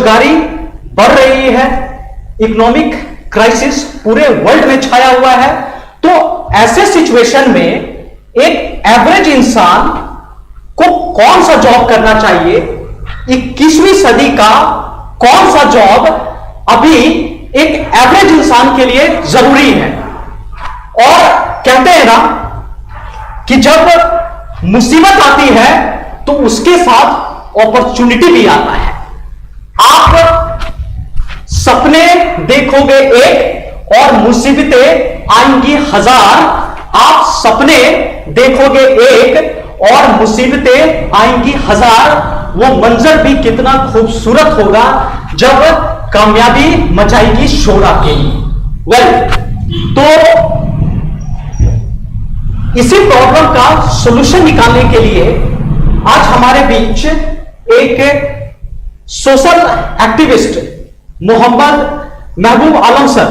बेरोजगारी बढ़ रही है, इकोनॉमिक क्राइसिस पूरे वर्ल्ड में छाया हुआ है। तो ऐसे सिचुएशन में एक एवरेज इंसान को कौन सा जॉब करना चाहिए, 21वीं सदी का कौन सा जॉब अभी एक एवरेज इंसान के लिए जरूरी है। और कहते हैं ना कि जब मुसीबत आती है तो उसके साथ अपॉर्चुनिटी भी आता है। आप सपने देखोगे एक और मुसीबतें आएंगी हजार। आप सपने देखोगे एक और मुसीबतें आएंगी हजार। वो मंजर भी कितना खूबसूरत होगा जब कामयाबी मचाएगी शोर अकेली। तो इसी प्रॉब्लम का सॉल्यूशन निकालने के लिए आज हमारे बीच एक सोशल एक्टिविस्ट मोहम्मद महबूब आलम सर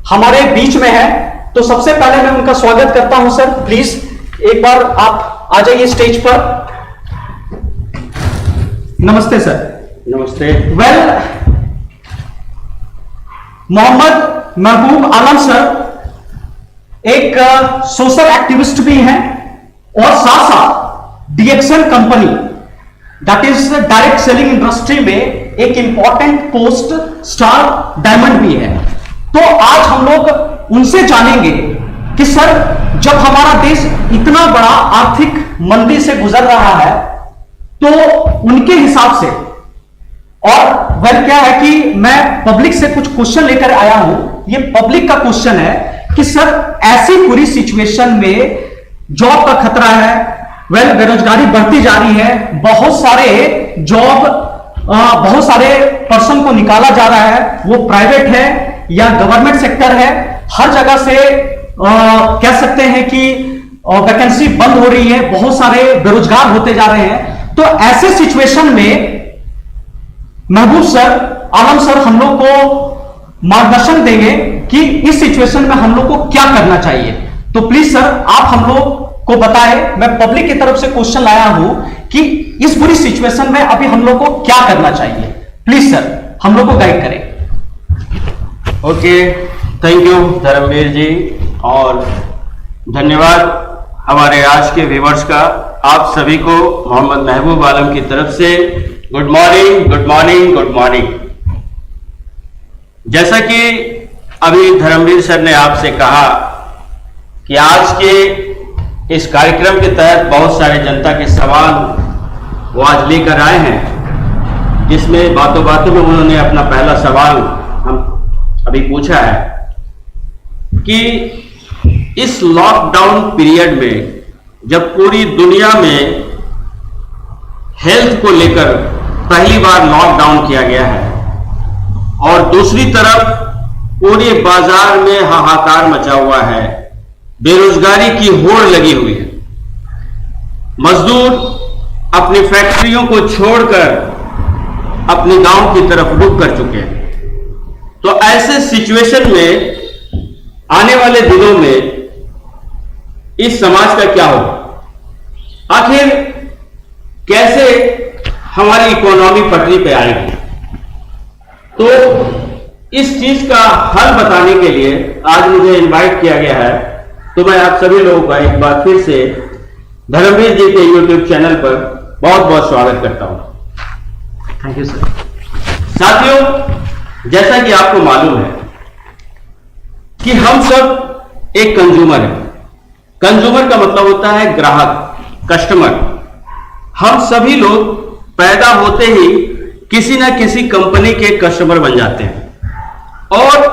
हमारे बीच में है। तो सबसे पहले मैं उनका स्वागत करता हूं। सर प्लीज एक बार आप आ जाइए स्टेज पर। नमस्ते सर। नमस्ते। मोहम्मद महबूब आलम सर एक सोशल एक्टिविस्ट भी हैं और साथ साथ DXL company that is direct selling industry में एक इंपॉर्टेंट पोस्ट स्टार डायमंड भी है। तो आज हम लोग उनसे जानेंगे कि सर जब हमारा देश इतना बड़ा आर्थिक मंदी से गुजर रहा है तो उनके हिसाब से, और क्या है कि मैं पब्लिक से कुछ क्वेश्चन लेकर आया हूं। ये पब्लिक का क्वेश्चन है कि सर ऐसी पूरी सिचुएशन में जॉब का खतरा है, बेरोजगारी बढ़ती जा रही है, बहुत सारे जॉब बहुत सारे पर्सन को निकाला जा रहा है, वो प्राइवेट है या गवर्नमेंट सेक्टर है, हर जगह से कह सकते हैं कि वैकेंसी बंद हो रही है, बहुत सारे बेरोजगार होते जा रहे हैं। तो ऐसे सिचुएशन में महबूब सर, आलम सर हम लोग को मार्गदर्शन देंगे कि इस सिचुएशन में हम लोग को क्या करना चाहिए। तो प्लीज सर आप हम लोग को बताएं। मैं पब्लिक की तरफ से क्वेश्चन लाया हूं कि इस बुरी सिचुएशन में अभी हम लोग को क्या करना चाहिए। प्लीज सर हम लोग को गाइड करें। ओके, थैंक यू धर्मवीर जी, और धन्यवाद हमारे आज के व्यूअर्स का। आप सभी को मोहम्मद महबूब आलम की तरफ से good morning, good morning, good morning. जैसा कि अभी धर्मवीर सर ने आपसे कहा कि आज के इस कार्यक्रम के तहत बहुत सारे जनता के सवाल वो आज लेकर आए हैं, जिसमें बातों बातों में उन्होंने अपना पहला सवाल हम अभी पूछा है कि इस लॉकडाउन पीरियड में जब पूरी दुनिया में हेल्थ को लेकर पहली बार लॉकडाउन किया गया है और दूसरी तरफ पूरे बाजार में हाहाकार मचा हुआ है, बेरोजगारी की होड़ लगी हुई है, मजदूर अपनी फैक्ट्रियों को छोड़कर अपने गांव की तरफ रुख कर चुके हैं। तो ऐसे सिचुएशन में आने वाले दिनों में इस समाज का क्या होगा, आखिर कैसे हमारी इकोनॉमी पटरी पे आएगी। तो इस चीज का हल बताने के लिए आज मुझे इनवाइट किया गया है। तो मैं आप सभी लोगों का एक बार फिर से धर्मवीर जी के यूट्यूब चैनल पर बहुत बहुत स्वागत करता हूं। Thank you sir. साथियों, जैसा कि आपको मालूम है कि हम सब एक कंज्यूमर हैं। कंज्यूमर का मतलब होता है ग्राहक, कस्टमर। हम सभी लोग पैदा होते ही किसी ना किसी कंपनी के कस्टमर बन जाते हैं और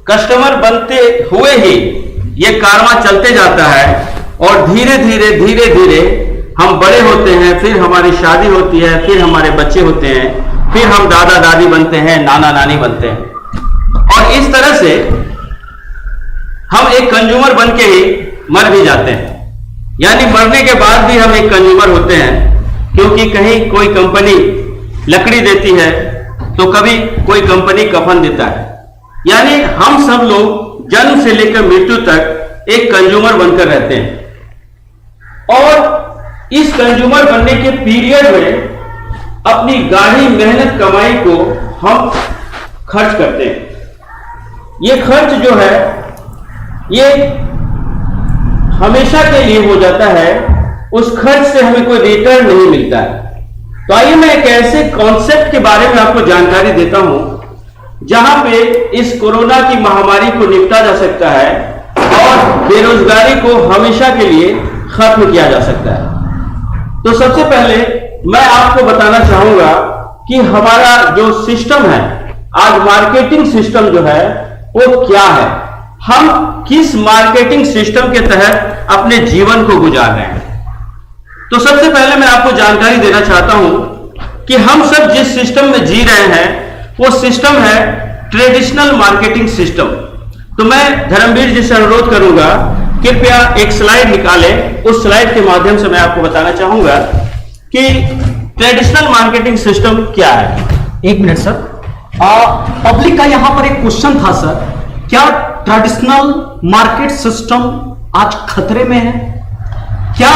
कस्टमर बनते हुए ही ये कारवां चलते जाता है और धीरे धीरे धीरे धीरे हम बड़े होते हैं, फिर हमारी शादी होती है, फिर हमारे बच्चे होते हैं, फिर हम दादा दादी बनते हैं, नाना नानी बनते हैं और इस तरह से हम एक कंज्यूमर बन के ही मर भी जाते हैं। यानी मरने के बाद भी हम एक कंज्यूमर होते हैं, क्योंकि कहीं कोई कंपनी लकड़ी देती है तो कभी कोई कंपनी कफन देता है। यानी हम सब लोग जन्म से लेकर मृत्यु तक एक कंज्यूमर बनकर रहते हैं और इस कंज्यूमर बनने के पीरियड में अपनी गाढ़ी मेहनत कमाई को हम खर्च करते हैं। ये खर्च जो है ये हमेशा के लिए हो जाता है, उस खर्च से हमें कोई रिटर्न नहीं मिलता है। तो आइए मैं एक ऐसे कॉन्सेप्ट के बारे में आपको जानकारी देता हूं जहां पे इस कोरोना की महामारी को निपटा जा सकता है और बेरोजगारी को हमेशा के लिए खत्म किया जा सकता है। तो सबसे पहले मैं आपको बताना चाहूंगा कि हमारा जो सिस्टम है, आज मार्केटिंग सिस्टम जो है वो क्या है, हम किस मार्केटिंग सिस्टम के तहत अपने जीवन को गुजार रहे हैं। तो सबसे पहले मैं आपको जानकारी देना चाहता हूं कि हम सब जिस सिस्टम में जी रहे हैं वो सिस्टम है ट्रेडिशनल मार्केटिंग सिस्टम। तो मैं धर्मवीर जी से अनुरोध करूंगा, कृपया एक स्लाइड निकालें। उस स्लाइड के माध्यम से मैं आपको बताना चाहूंगा कि ट्रेडिशनल मार्केटिंग सिस्टम क्या है। एक मिनट सर, पब्लिक का यहां पर एक क्वेश्चन था सर, क्या ट्रेडिशनल मार्केट सिस्टम आज खतरे में है? क्या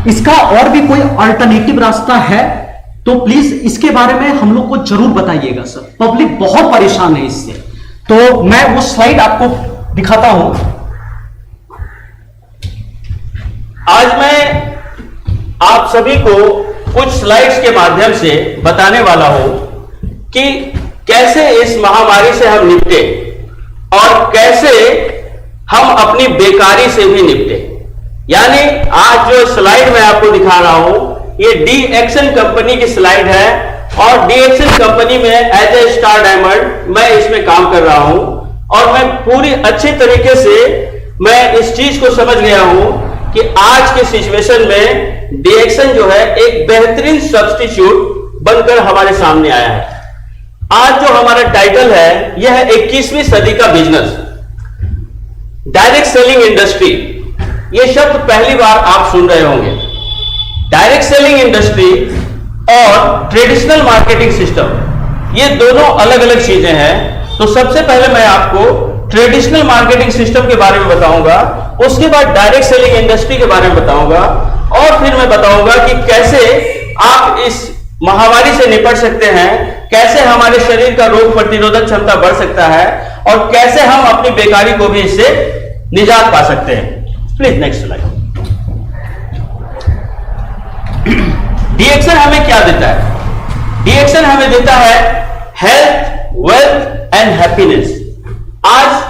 इसका और भी कोई अल्टरनेटिव रास्ता है? तो प्लीज इसके बारे में हम लोग को जरूर बताइएगा सर, पब्लिक बहुत परेशान है इससे। तो मैं वो स्लाइड आपको दिखाता हूं। आज मैं आप सभी को कुछ स्लाइड्स के माध्यम से बताने वाला हूं कि कैसे इस महामारी से हम निपटे और कैसे हम अपनी बेकारी से भी निपटे। यानी आज जो स्लाइड मैं आपको दिखा रहा हूं ये डी एक्शन कंपनी की स्लाइड है और डी एक्शन कंपनी में एज ए स्टार डायमंड मैं इसमें काम कर रहा हूं और मैं पूरी अच्छी तरीके से मैं इस चीज को समझ गया हूं कि आज के सिचुएशन में डी एक्शन जो है एक बेहतरीन सब्स्टिट्यूट बनकर हमारे सामने आया है। आज जो हमारा टाइटल है यह है 21वीं सदी का बिजनेस, डायरेक्ट सेलिंग इंडस्ट्री। ये शब्द पहली बार आप सुन रहे होंगे। डायरेक्ट सेलिंग इंडस्ट्री और ट्रेडिशनल मार्केटिंग सिस्टम ये दोनों अलग अलग चीजें हैं। तो सबसे पहले मैं आपको ट्रेडिशनल मार्केटिंग सिस्टम के बारे में बताऊंगा, उसके बाद डायरेक्ट सेलिंग इंडस्ट्री के बारे में बताऊंगा और फिर मैं बताऊंगा कि कैसे आप इस महामारी से निपट सकते हैं, कैसे हमारे शरीर का रोग प्रतिरोधक क्षमता बढ़ सकता है और कैसे हम अपनी बेकारी को भी इससे निजात पा सकते हैं। Please next slide. डीएक्शन हमें क्या देता है? डीएक्शन हमें देता है हेल्थ, वेल्थ एंड हैप्पीनेस। आज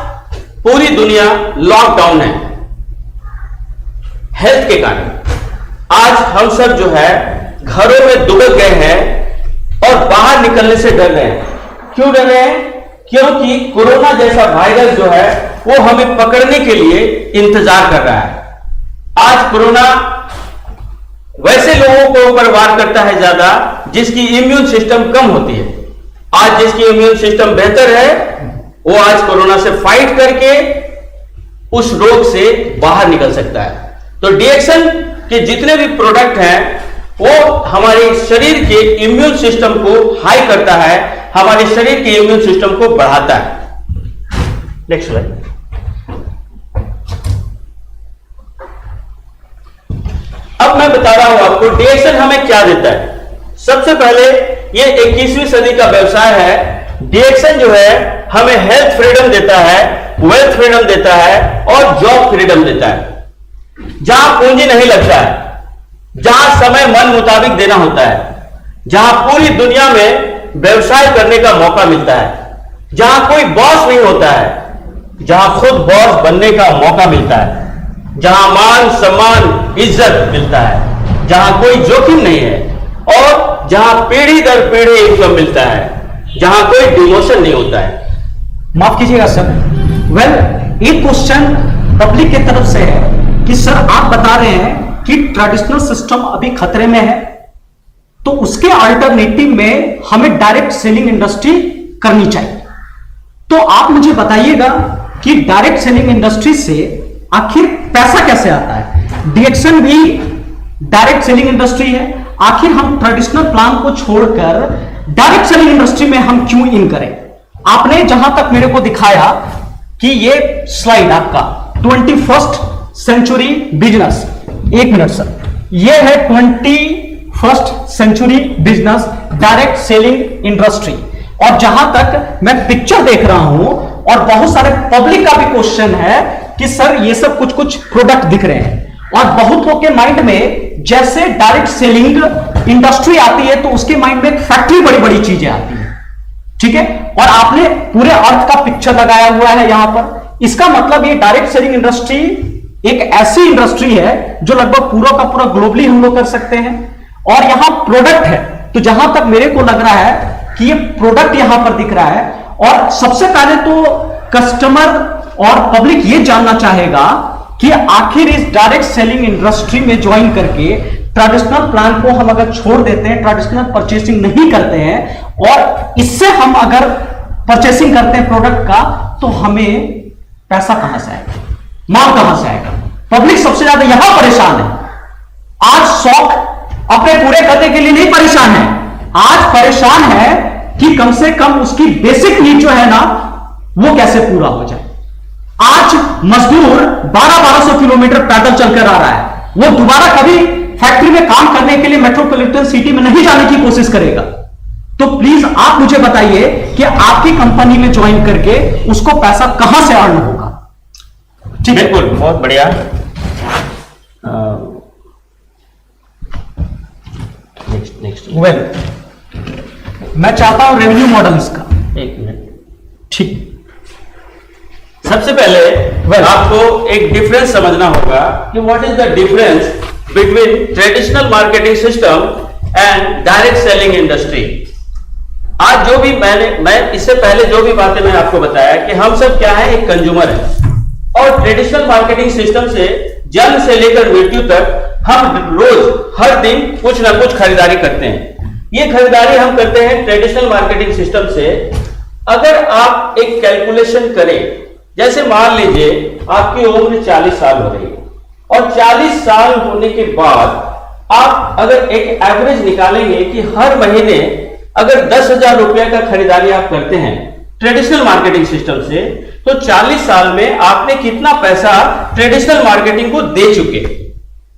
पूरी दुनिया लॉकडाउन है हेल्थ के कारण। आज हम सब जो है घरों में दुबक गए हैं और बाहर निकलने से डर रहे हैं। क्यों डर रहे हैं? क्योंकि कोरोना जैसा वायरस जो है वो हमें पकड़ने के लिए इंतजार कर रहा है। आज कोरोना वैसे लोगों को ऊपर वार करता है ज्यादा जिसकी इम्यून सिस्टम कम होती है। आज जिसकी इम्यून सिस्टम बेहतर है वो आज कोरोना से फाइट करके उस रोग से बाहर निकल सकता है। तो डीएक्शन के जितने भी प्रोडक्ट हैं वो हमारे शरीर के इम्यून सिस्टम को हाई करता है, हमारे शरीर के इम्यून सिस्टम को बढ़ाता है। Next slide. अब मैं बता रहा हूं आपको डीएक्शन हमें क्या देता है। सबसे पहले ये 21वीं सदी का व्यवसाय है। डीएक्शन जो है हमें हेल्थ फ्रीडम देता है, वेल्थ फ्रीडम देता है और जॉब फ्रीडम देता है। जहां पूंजी नहीं लगता है, जहां समय मन मुताबिक देना होता है, जहां पूरी दुनिया में व्यवसाय करने का मौका मिलता है, जहां कोई बॉस नहीं होता है, जहां खुद बॉस बनने का मौका मिलता है, जहां मान सम्मान इज्जत मिलता है, जहां कोई जोखिम नहीं है और जहां पीढ़ी दर पीढ़ी इनकम मिलता है, जहां कोई डिमोशन नहीं होता है। माफ कीजिएगा सर, एक क्वेश्चन पब्लिक की तरफ से है कि सर आप बता रहे हैं कि ट्रेडिशनल सिस्टम अभी खतरे में है, तो उसके अल्टरनेटिव में हमें डायरेक्ट सेलिंग इंडस्ट्री करनी चाहिए। तो आप मुझे बताइएगा कि डायरेक्ट सेलिंग इंडस्ट्री से आखिर पैसा कैसे आता है? डीएक्शन भी डायरेक्ट सेलिंग इंडस्ट्री है, आखिर हम ट्रेडिशनल प्लान को छोड़कर डायरेक्ट सेलिंग इंडस्ट्री में हम क्यों इन करें? आपने जहां तक मेरे को दिखाया कि ये स्लाइड आपका 21st सेंचुरी बिजनेस, एक मिनट सर, ये है 21st century business direct selling industry. और जहां तक मैं पिक्चर देख रहा हूं और बहुत सारे पब्लिक का भी क्वेश्चन है कि सर ये सब कुछ कुछ प्रोडक्ट दिख रहे हैं, और बहुत लोग के माइंड में जैसे डायरेक्ट सेलिंग इंडस्ट्री आती है तो उसके माइंड में एक फैक्ट्री बड़ी बड़ी चीजें आती है, ठीक है। और आपने पूरे अर्थ का पिक्चर लगाया हुआ है यहां पर। इसका मतलब ये डायरेक्ट सेलिंग इंडस्ट्री एक ऐसी इंडस्ट्री है जो लगभग पूरा का पूरा ग्लोबली हम लोग कर सकते हैं। और यहां प्रोडक्ट है, तो जहां तक मेरे को लग रहा है कि ये प्रोडक्ट यहां पर दिख रहा है, और सबसे पहले तो कस्टमर और पब्लिक ये जानना चाहेगा कि आखिर इस डायरेक्ट सेलिंग इंडस्ट्री में ज्वाइन करके ट्रेडिशनल प्लान को हम अगर छोड़ देते हैं, ट्रेडिशनल परचेसिंग नहीं करते हैं, और इससे हम अगर परचेसिंग करते हैं प्रोडक्ट का, तो हमें पैसा कहां से आएगा, माल कहां से आएगा। पब्लिक सबसे ज्यादा यहां परेशान है। आज शौक अपने पूरे करने के लिए नहीं परेशान है, आज परेशान है कि कम से कम उसकी बेसिक नीड जो है ना वो कैसे पूरा हो जाए। आज मजदूर 1200 किलोमीटर पैदल चलकर आ रहा है, वो दोबारा कभी फैक्ट्री में काम करने के लिए मेट्रोपॉलिटन सिटी में नहीं जाने की कोशिश करेगा। तो प्लीज आप मुझे बताइए कि आपकी कंपनी में ज्वाइन करके उसको पैसा कहां से अर्न होगा। ठीक है, बिल्कुल, बहुत बढ़िया। नेक्स्ट वेल, मैं चाहता हूं रेवेन्यू मॉडल इसका। एक मिनट, ठीक। सबसे पहले आपको एक डिफरेंस समझना होगा कि what is the difference between traditional marketing system and direct selling industry. आज जो भी मैं इससे पहले जो भी बातें मैंने आपको बताया कि हम सब क्या है, एक कंज्यूमर है, और ट्रेडिशनल मार्केटिंग सिस्टम से जन्म से लेकर मृत्यु तक हम रोज हर दिन कुछ ना कुछ खरीदारी करते हैं। ये खरीदारी हम करते हैं ट्रेडिशनल मार्केटिंग सिस्टम से। अगर आप एक कैलकुलेशन करें, जैसे मान लीजिए आपकी उम्र 40 साल हो रही है, और 40 साल होने के बाद आप अगर एक एवरेज निकालेंगे कि हर महीने अगर 10,000 रुपए का खरीदारी आप करते हैं ट्रेडिशनल मार्केटिंग सिस्टम से, तो 40 साल में आपने कितना पैसा ट्रेडिशनल मार्केटिंग को दे चुके।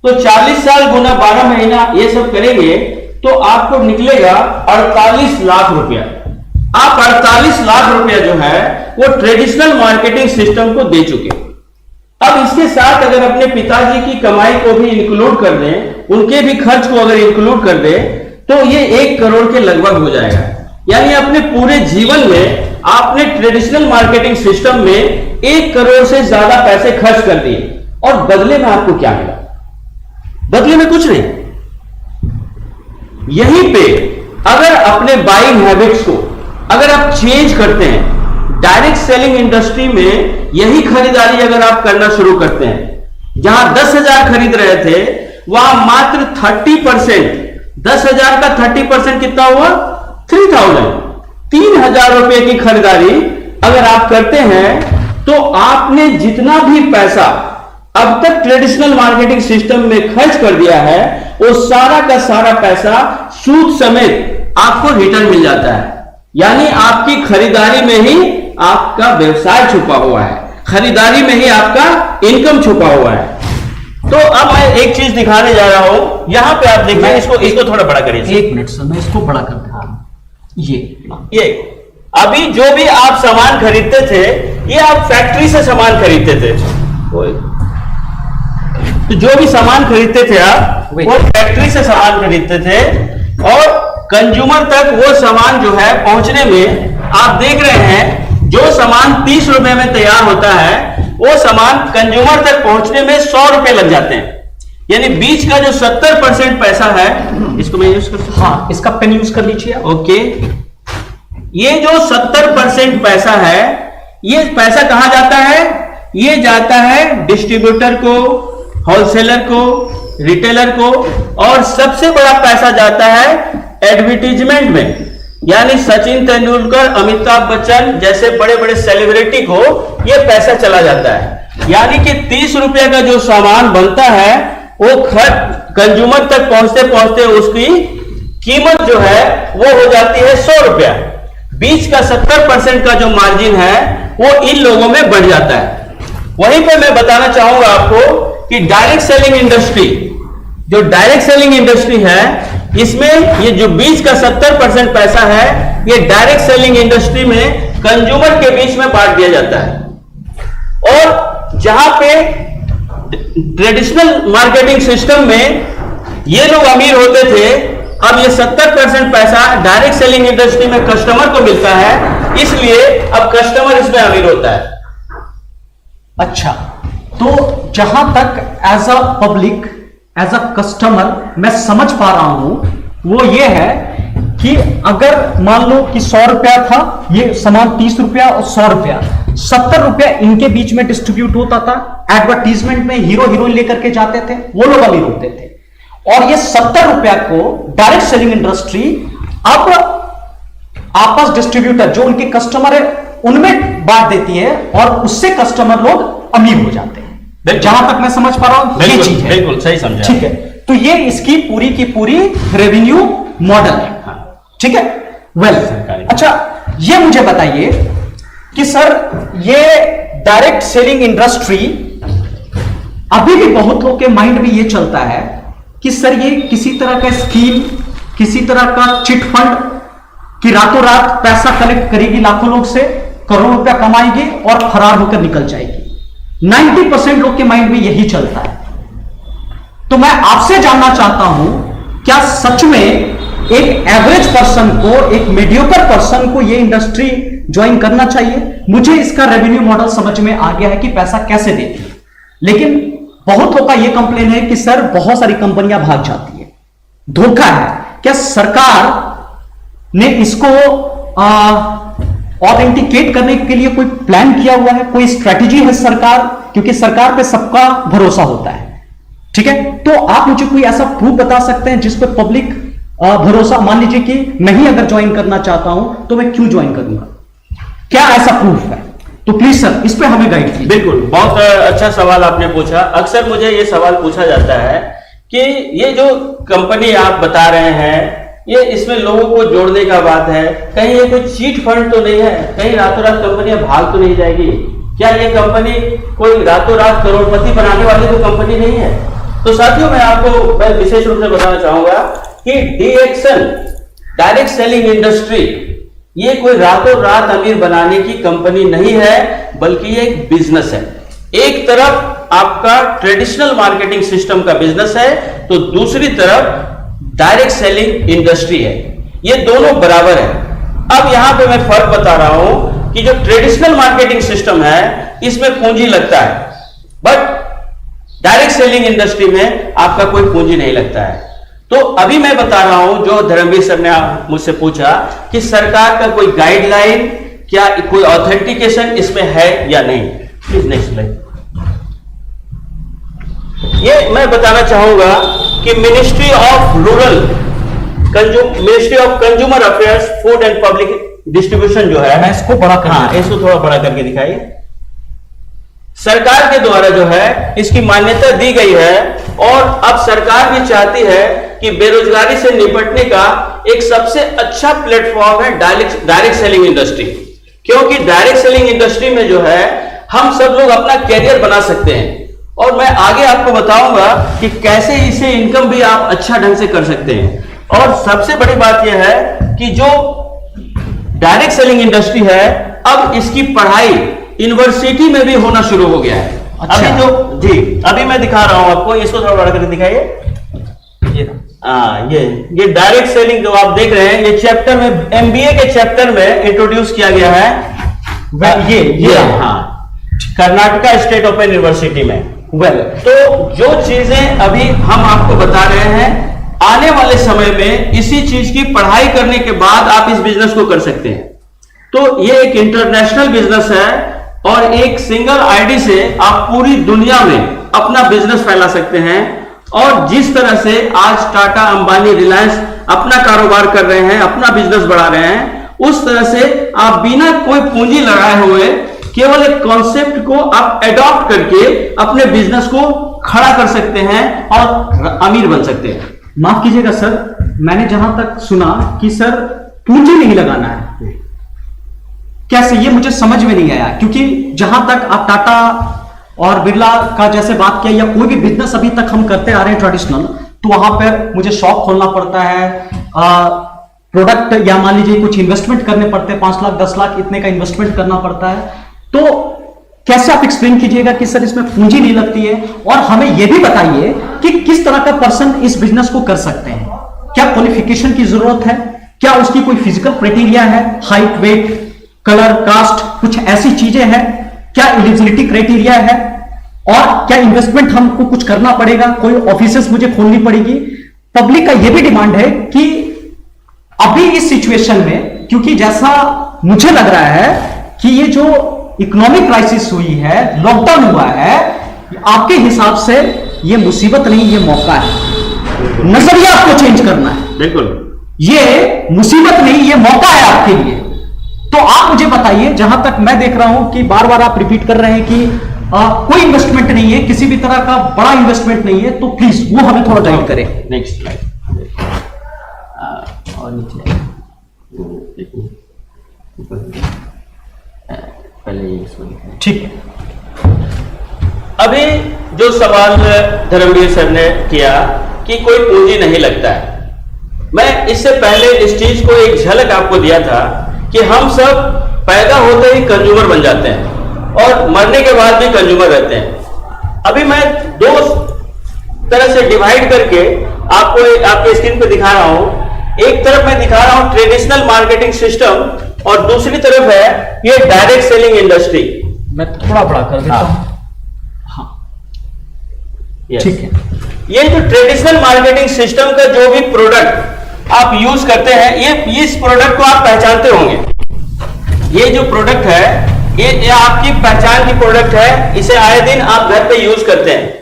तो 40 साल गुना 12 महीना ये सब करेंगे तो आपको निकलेगा 48 लाख रुपया। आप 48 लाख रुपया जो है वो ट्रेडिशनल मार्केटिंग सिस्टम को दे चुके। अब इसके साथ अगर अपने पिताजी की कमाई को भी इंक्लूड कर दें, उनके भी खर्च को अगर इंक्लूड कर दें, तो ये 1 करोड़ के लगभग हो जाएगा। यानी अपने पूरे जीवन में आपने ट्रेडिशनल मार्केटिंग सिस्टम में 1 करोड़ से ज्यादा पैसे खर्च कर दिए, और बदले में आपको क्या मिला? बदले में कुछ नहीं। यहीं पे अगर अपने बाइंग हैबिट्स को अगर आप चेंज करते हैं, डायरेक्ट सेलिंग इंडस्ट्री में यही खरीदारी अगर आप करना शुरू करते हैं, जहां 10,000 खरीद रहे थे वहां मात्र 30%, 10,000 का 30% कितना हुआ? 3,000 रुपए की खरीदारी अगर आप करते हैं, तो आपने जितना भी पैसा अब तक ट्रेडिशनल मार्केटिंग सिस्टम में खर्च कर दिया है, वो सारा का सारा पैसा सूद समेत आपको रिटर्न मिल जाता है। यानी आपकी खरीदारी में ही आपका व्यवसाय छुपा हुआ है, खरीदारी में ही आपका इनकम छुपा हुआ है। तो अब मैं एक चीज दिखाने जा रहा हूं, यहां पे आप देखिए, इसको थोड़ा बड़ा करिए। 1 मिनट सर, मैं इसको बड़ा कर रहा हूं। ये अभी जो भी आप सामान खरीदते थे, ये आप फैक्ट्री से सामान खरीदते थे। तो जो भी सामान खरीदते थे आप, वो फैक्ट्री से सामान खरीदते थे, और कंज्यूमर तक वो सामान जो है पहुंचने में आप देख रहे हैं, जो सामान 30 रुपए में तैयार होता है, वो सामान कंज्यूमर तक पहुंचने में 100 रुपए लग जाते हैं। यानी बीच का जो 70% पैसा है, इसको मैं यूज कर सकता हूं? हाँ, इसका पेन यूज कर लीजिए। ओके, ये जो 70% पैसा है, ये पैसा कहां जाता है? ये जाता है डिस्ट्रीब्यूटर को, होलसेलर को, रिटेलर को, और सबसे बड़ा पैसा जाता है एडवर्टीजमेंट में। यानी सचिन तेंदुलकर, अमिताभ बच्चन जैसे बड़े बड़े सेलिब्रिटी को ये पैसा चला जाता है। यानी कि 30 रुपए का जो सामान बनता है, वो कंज्यूमर तक पहुंचते पहुंचते उसकी कीमत जो है वो हो जाती है 100 रुपया। बीच का 70% का जो मार्जिन है वो इन लोगों में बढ़ जाता है। वहीं पे मैं बताना चाहूंगा आपको कि डायरेक्ट सेलिंग इंडस्ट्री, जो डायरेक्ट सेलिंग इंडस्ट्री है, इसमें ये जो बीच का 70% पैसा है, ये डायरेक्ट सेलिंग इंडस्ट्री में कंज्यूमर के बीच में बांट दिया जाता है। और जहां पे ट्रेडिशनल मार्केटिंग सिस्टम में ये लोग अमीर होते थे, अब ये 70% पैसा डायरेक्ट सेलिंग इंडस्ट्री में कस्टमर को मिलता है, इसलिए अब कस्टमर इसमें अमीर होता है। अच्छा, तो जहां तक as a public, as a customer मैं समझ पा रहा हूं, वो ये है कि अगर मान लो कि 100 रुपया था, ये सामान 30 रुपया और 100 रुपया, 70 रुपया इनके बीच में डिस्ट्रीब्यूट होता था। एडवर्टीजमेंट में हीरो हीरोइन लेकर के जाते थे, वो लोग अमीर होते थे। और ये 70 रुपया को डायरेक्ट सेलिंग इंडस्ट्री अब आपस डिस्ट्रीब्यूटर जो उनके कस्टमर है उनमें बांट देती है, और उससे कस्टमर लोग अमीर हो जाते हैं। जहां तक मैं समझ पा रहा हूं ये चीज है। बिल्कुल सही समझा। ठीक है, तो ये इसकी पूरी की पूरी रेवेन्यू मॉडल है। ठीक है, वेल अच्छा, ये मुझे बताइए कि सर ये डायरेक्ट सेलिंग इंडस्ट्री, अभी भी बहुत लोग के माइंड में ये चलता है कि सर ये किसी तरह का स्कीम, किसी तरह का चिट फंड, कि रातों रात पैसा कलेक्ट करेगी लाखों लोग से, करोड़ों रुपया कमाएगी और फरार होकर निकल जाएगी। 90% लोग के माइंड में यही चलता है। तो मैं आपसे जानना चाहता हूं, क्या सच में एक एवरेज पर्सन को, एक मीडियोकर पर्सन को ये इंडस्ट्री ज्वाइन करना चाहिए? मुझे इसका रेवेन्यू मॉडल समझ में आ गया है कि पैसा कैसे देती है, लेकिन बहुत लोगों का यह कंप्लेन है कि सर बहुत सारी कंपनियां भाग जाती है, धोखा है। क्या सरकार ने इसको ऑथेंटिकेट करने के लिए कोई प्लान किया हुआ है, कोई स्ट्रेटेजी है सरकार? क्योंकि सरकार पे सबका भरोसा होता है। ठीक है, तो आप मुझे कोई ऐसा प्रूफ बता सकते हैं जिस पे पब्लिक भरोसा, मान लीजिए कि मैं ही अगर ज्वाइन करना चाहता हूं तो मैं क्यों ज्वाइन करूंगा, क्या ऐसा प्रूफ है? तो प्लीज सर इस पे हमें गाइड कीजिए। बिल्कुल, बहुत अच्छा सवाल आपने पूछा। अक्सर मुझे ये सवाल पूछा जाता है कि ये जो कंपनी आप बता रहे हैं, ये इसमें लोगों को जोड़ने का बात है, कहीं ये कोई चीट फंड तो नहीं है, कहीं रातों रात कंपनियां भाग तो नहीं जाएगी? क्या ये कंपनी कोई रातों रात करोड़पति बनाने वाली तो कंपनी नहीं है? तो साथियों, मैं विशेष रूप से बताना चाहूंगा कि डीएक्सन, डायरेक्ट सेलिंग इंडस्ट्री, ये कोई रातों रात अमीर बनाने की कंपनी नहीं है, बल्कि ये एक बिजनेस है। एक तरफ आपका ट्रेडिशनल मार्केटिंग सिस्टम का बिजनेस है, तो दूसरी तरफ डायरेक्ट सेलिंग इंडस्ट्री है। ये दोनों बराबर है। अब यहां पे मैं फर्क बता रहा हूं कि जो ट्रेडिशनल मार्केटिंग सिस्टम है, इसमें पूंजी लगता है, बट डायरेक्ट सेलिंग इंडस्ट्री में आपका कोई पूंजी नहीं लगता है। तो अभी मैं बता रहा हूं, जो धर्मवीर सर ने मुझसे पूछा कि सरकार का कोई गाइडलाइन, क्या कोई ऑथेंटिकेशन इसमें है या नहीं। Please next slide. ये मैं बताना चाहूंगा कि ministry of consumer affairs, food and public distribution जो है, मैं इसको बड़ा इसको थोड़ा बड़ा करके दिखाइए। सरकार के द्वारा जो है इसकी मान्यता दी गई है, और अब सरकार भी चाहती है कि बेरोजगारी से निपटने का एक सबसे अच्छा प्लेटफॉर्म है डायरेक्ट सेलिंग इंडस्ट्री। क्योंकि डायरेक्ट सेलिंग इंडस्ट्री में जो है हम सब लोग अपना कैरियर बना सकते हैं, और मैं आगे आपको बताऊंगा कि कैसे इसे इनकम भी आप अच्छा ढंग से कर सकते हैं। और सबसे बड़ी बात यह है कि जो डायरेक्ट सेलिंग इंडस्ट्री है, अब इसकी पढ़ाई यूनिवर्सिटी में भी होना शुरू हो गया है। अच्छा। अभी मैं दिखा रहा हूं आपको, इसको थोड़ा बड़ा करके दिखाइए। ये डायरेक्ट सेलिंग जो आप देख रहे हैं, ये चैप्टर में, एमबीए के चैप्टर में इंट्रोड्यूस किया गया है। ये कर्नाटका स्टेट ओपन यूनिवर्सिटी में। तो जो चीजें अभी हम आपको बता रहे हैं, आने वाले समय में इसी चीज की पढ़ाई करने के बाद आप इस बिजनेस को कर सकते हैं। तो ये एक इंटरनेशनल बिजनेस है, और एक सिंगल आईडी से आप पूरी दुनिया में अपना बिजनेस फैला सकते हैं। और जिस तरह से आज टाटा, अंबानी, रिलायंस अपना कारोबार कर रहे हैं, अपना बिजनेस बढ़ा रहे हैं, उस तरह से आप बिना कोई पूंजी लगाए हुए केवल एक कॉन्सेप्ट को आप एडॉप्ट करके अपने बिजनेस को खड़ा कर सकते हैं और अमीर बन सकते हैं। माफ कीजिएगा सर, मैंने जहां तक सुना कि सर पूंजी नहीं लगाना है, कैसे, ये मुझे समझ में नहीं आया। क्योंकि जहां तक आप टाटा और बिरला का जैसे बात किया, या कोई भी बिजनेस अभी तक हम करते आ रहे हैं ट्रेडिशनल, तो वहां पर मुझे शॉप खोलना पड़ता है, प्रोडक्ट या मान लीजिए कुछ इन्वेस्टमेंट करने पड़ते हैं, 5 लाख 10 लाख इतने का इन्वेस्टमेंट करना पड़ता है। तो कैसे आप एक्सप्लेन कीजिएगा कि सर इसमें पूंजी नहीं लगती है, और हमें यह भी बताइए कि किस तरह का पर्सन इस बिजनेस को कर सकते हैं, क्या क्वालिफिकेशन की जरूरत है, क्या उसकी कोई फिजिकल क्राइटेरिया है, हाइट वेट कलर कास्ट कुछ ऐसी चीजें हैं, क्या एलिजिबिलिटी क्राइटेरिया है, और क्या इन्वेस्टमेंट हमको कुछ करना पड़ेगा, कोई ऑफिसेस मुझे खोलनी पड़ेगी। पब्लिक का यह भी डिमांड है कि अभी इस सिचुएशन में, क्योंकि जैसा मुझे लग रहा है कि ये जो इकोनॉमिक क्राइसिस हुई है, लॉकडाउन हुआ है, आपके हिसाब से ये मुसीबत नहीं, ये मौका है। नजरिया आपको चेंज करना है। बिल्कुल, ये मुसीबत नहीं, ये मौका है आपके लिए। तो आप मुझे बताइए, जहां तक मैं देख रहा हूं कि बार बार आप रिपीट कर रहे हैं कि कोई इन्वेस्टमेंट नहीं है, किसी भी तरह का बड़ा इन्वेस्टमेंट नहीं है, तो प्लीज वो हमें थोड़ा गाइड करें। नेक्स्ट स्लाइड और नीचे पहले ये ठीक है। अभी जो सवाल धर्मवीर सर ने किया कि कोई पूंजी नहीं लगता है, मैं इससे पहले इस चीज को एक झलक आपको दिया था कि हम सब पैदा होते ही कंज्यूमर बन जाते हैं और मरने के बाद भी कंज्यूमर रहते हैं। अभी मैं दो तरह से डिवाइड करके आपको आपके स्क्रीन पे दिखा रहा हूं। एक तरफ मैं दिखा रहा हूं ट्रेडिशनल मार्केटिंग सिस्टम, और दूसरी तरफ है ये डायरेक्ट सेलिंग इंडस्ट्री। मैं थोड़ा बड़ा कर देता हूं। हाँ, ठीक है। ये जो ट्रेडिशनल मार्केटिंग सिस्टम का जो भी प्रोडक्ट आप यूज करते हैं, ये इस प्रोडक्ट को आप पहचानते होंगे। ये जो प्रोडक्ट है ये आपकी पहचान की प्रोडक्ट है, इसे आए दिन आप घर पे यूज करते हैं।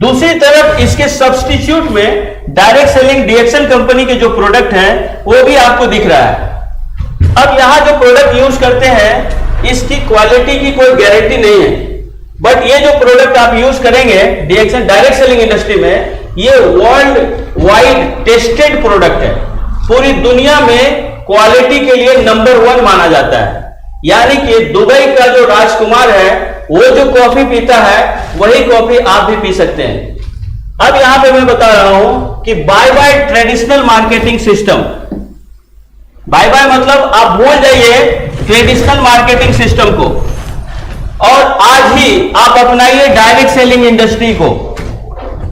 दूसरी तरफ इसके सब्स्टिट्यूट में डायरेक्ट सेलिंग डीएक्सन कंपनी के जो प्रोडक्ट हैं वो भी आपको दिख रहा है। अब यहां जो प्रोडक्ट यूज करते हैं इसकी क्वालिटी की कोई गारंटी नहीं है, बट ये जो प्रोडक्ट आप यूज करेंगे डीएक्सन डायरेक्ट सेलिंग इंडस्ट्री में, ये वर्ल्ड वाइड टेस्टेड प्रोडक्ट है। पूरी दुनिया में क्वालिटी के लिए नंबर 1 माना जाता है। यानी कि दुबई का जो राजकुमार है वो जो कॉफी पीता है वही कॉफी आप भी पी सकते हैं। अब यहां पे मैं बता रहा हूं कि bye bye traditional marketing system. Bye bye मतलब आप भूल जाइए ट्रेडिशनल मार्केटिंग सिस्टम को और आज ही आप अपनाइए डायरेक्ट सेलिंग इंडस्ट्री को।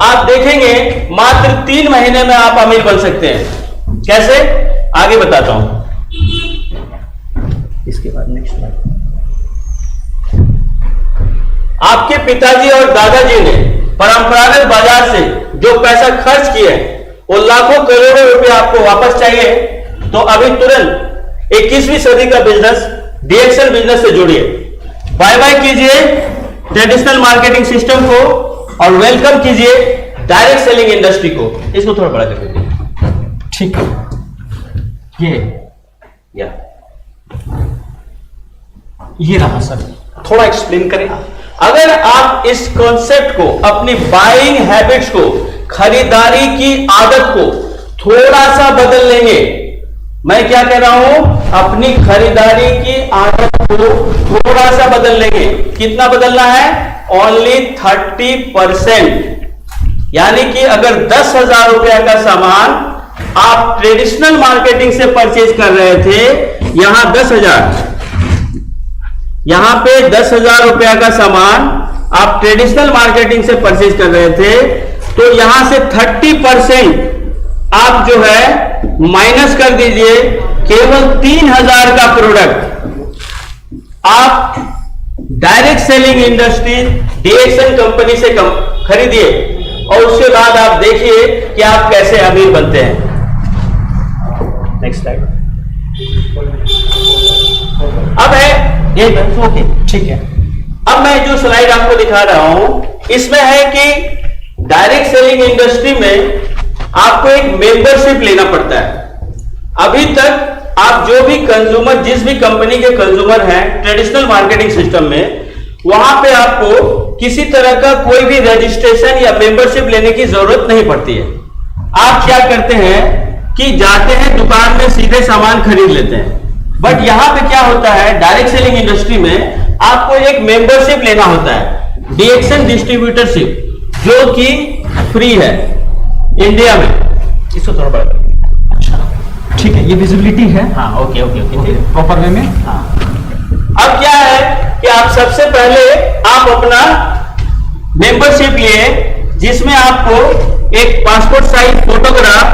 आप देखेंगे मात्र 3 महीने में आप अमीर बन सकते हैं। कैसे, आगे बताता हूं। इसके बाद नेक्स्ट स्लाइड। आपके पिताजी और दादाजी ने परंपरागत बाजार से जो पैसा खर्च किए वो लाखों करोड़ों रुपए आपको वापस चाहिए, तो अभी तुरंत 21वीं सदी का बिजनेस डीएक्सन बिजनेस से जुड़िए। बाय बाय कीजिए ट्रेडिशनल मार्केटिंग सिस्टम को और वेलकम कीजिए डायरेक्ट सेलिंग इंडस्ट्री को। इसको थोड़ा बड़ा कर दीजिए। ठीक है, ये रहा सर, थोड़ा एक्सप्लेन करें। अगर आप इस कॉन्सेप्ट को, अपनी बाइंग हैबिट्स को, खरीदारी की आदत को थोड़ा सा बदल लेंगे, मैं क्या कह रहा हूं, अपनी खरीदारी की आदत को थोड़ा सा बदल लेंगे। कितना बदलना है? ओनली 30%। यानी कि अगर 10,000 रुपया का सामान आप ट्रेडिशनल मार्केटिंग से परचेज कर रहे थे, यहां 10,000, यहां पे 10,000 रुपया का सामान आप ट्रेडिशनल मार्केटिंग से परचेज कर रहे थे, तो यहां से 30% आप जो है माइनस कर दीजिए। केवल 3,000 का प्रोडक्ट आप डायरेक्ट सेलिंग इंडस्ट्री डीएक्सन कंपनी से खरीदिए और उसके बाद आप देखिए कि आप कैसे अमीर बनते हैं। Next slide. अब है ये ओके, ठीक है। अब मैं जो स्लाइड आपको दिखा रहा हूं इसमें है कि डायरेक्ट सेलिंग इंडस्ट्री में आपको एक मेंबरशिप लेना पड़ता है। अभी तक आप जो भी कंज्यूमर, जिस भी कंपनी के कंज्यूमर हैं ट्रेडिशनल मार्केटिंग सिस्टम में, वहां पे आपको किसी तरह का कोई भी रजिस्ट्रेशन या मेंबरशिप लेने की जरूरत नहीं पड़ती है। आप क्या करते हैं कि जाते हैं दुकान में सीधे सामान खरीद लेते हैं। बट यहां पे क्या होता है, डायरेक्ट सेलिंग इंडस्ट्री में आपको एक मेंबरशिप लेना होता है, डीएक्सन डिस्ट्रीब्यूटरशिप, जो कि फ्री है। इंडिया में। इसको थोड़ा बड़ा करिए। अच्छा ठीक है, ये विजिबिलिटी है। हाँ okay okay okay proper way में। हाँ। अब क्या है कि आप सबसे पहले आप अपना मेंबरशिप लिए, जिसमें आपको एक passport size photograph,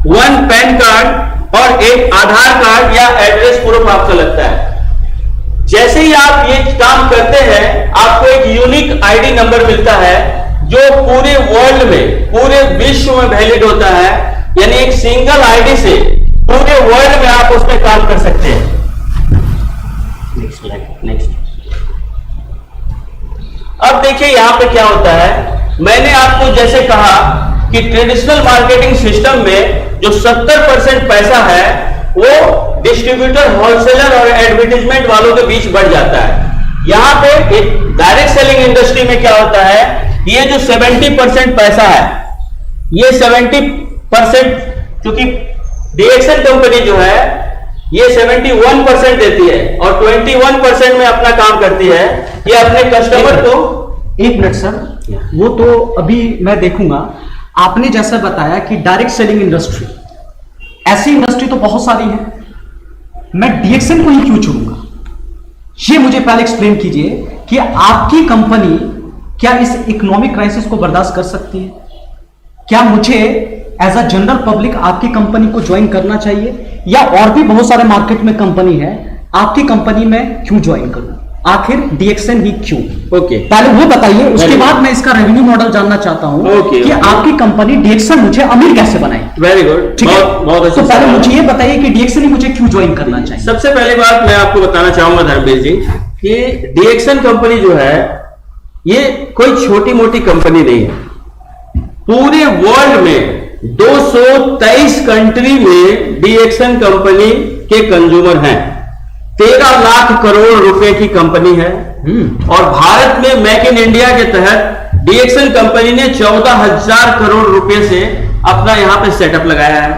1 pan card और एक आधार कार्ड या एड्रेस प्रूफ आपका लगता है। जैसे ही आप ये काम करते हैं, आपको एक यूनिक आईडी नंबर मिलता है जो पूरे वर्ल्ड में, पूरे विश्व में वैलिड होता है। यानी एक सिंगल आईडी से पूरे वर्ल्ड में आप उसमें काम कर सकते हैं। नेक्स्ट। अब देखिए यहां पे क्या होता है। मैंने आपको जैसे कहा कि ट्रेडिशनल मार्केटिंग सिस्टम में जो 70% पैसा है वो डिस्ट्रीब्यूटर, होलसेलर और एडवर्टाइजमेंट वालों के बीच बढ़ जाता है। यहां पे एक डायरेक्ट सेलिंग इंडस्ट्री में क्या होता है, ये जो 70% पैसा है, ये 70% क्योंकि डीएक्सन कंपनी जो है ये 71% देती है और 21% में अपना काम करती है। ये अपने कस्टमर को। एक मिनट सर, वो तो अभी मैं देखूंगा। आपने जैसा बताया कि डायरेक्ट सेलिंग इंडस्ट्री, ऐसी इंडस्ट्री तो बहुत सारी है, मैं डीएक्सन को ही क्यों चुनूंगा? ये मुझे पहले एक्सप्लेन कीजिए कि आपकी कंपनी क्या इस इकोनॉमिक क्राइसिस को बर्दाश्त कर सकती है? क्या मुझे एज अ जनरल पब्लिक आपकी कंपनी को ज्वाइन करना चाहिए, या और भी बहुत सारे मार्केट में कंपनी है, आपकी कंपनी में क्यों ज्वाइन करूं? आखिर डीएक्सन ही क्यों? ओके, पहले वो बताइए, उसके बाद मैं इसका रेवेन्यू मॉडल जानना चाहता हूं कि आपकी कंपनी डीएक्सन मुझे अमीर कैसे बनाए। वेरी गुड, ठीक है। बहुत अच्छा। तो पहले मुझे ये बताइए कि डीएक्सन ही मुझे क्यों ज्वाइन करना चाहिए। सबसे पहली बात मैं आपको बताना चाहूंगा धर्मवीर जी कि डीएक्सन कंपनी जो है ये कोई छोटी मोटी कंपनी नहीं है। पूरे वर्ल्ड में 223 कंट्री में डीएक्सन कंपनी के कंज्यूमर हैं। 13 लाख करोड़ रुपए की कंपनी है। और भारत में मेक इन इंडिया के तहत डीएक्सन कंपनी ने 14,000 करोड़ रुपए से अपना यहां पे सेटअप लगाया है।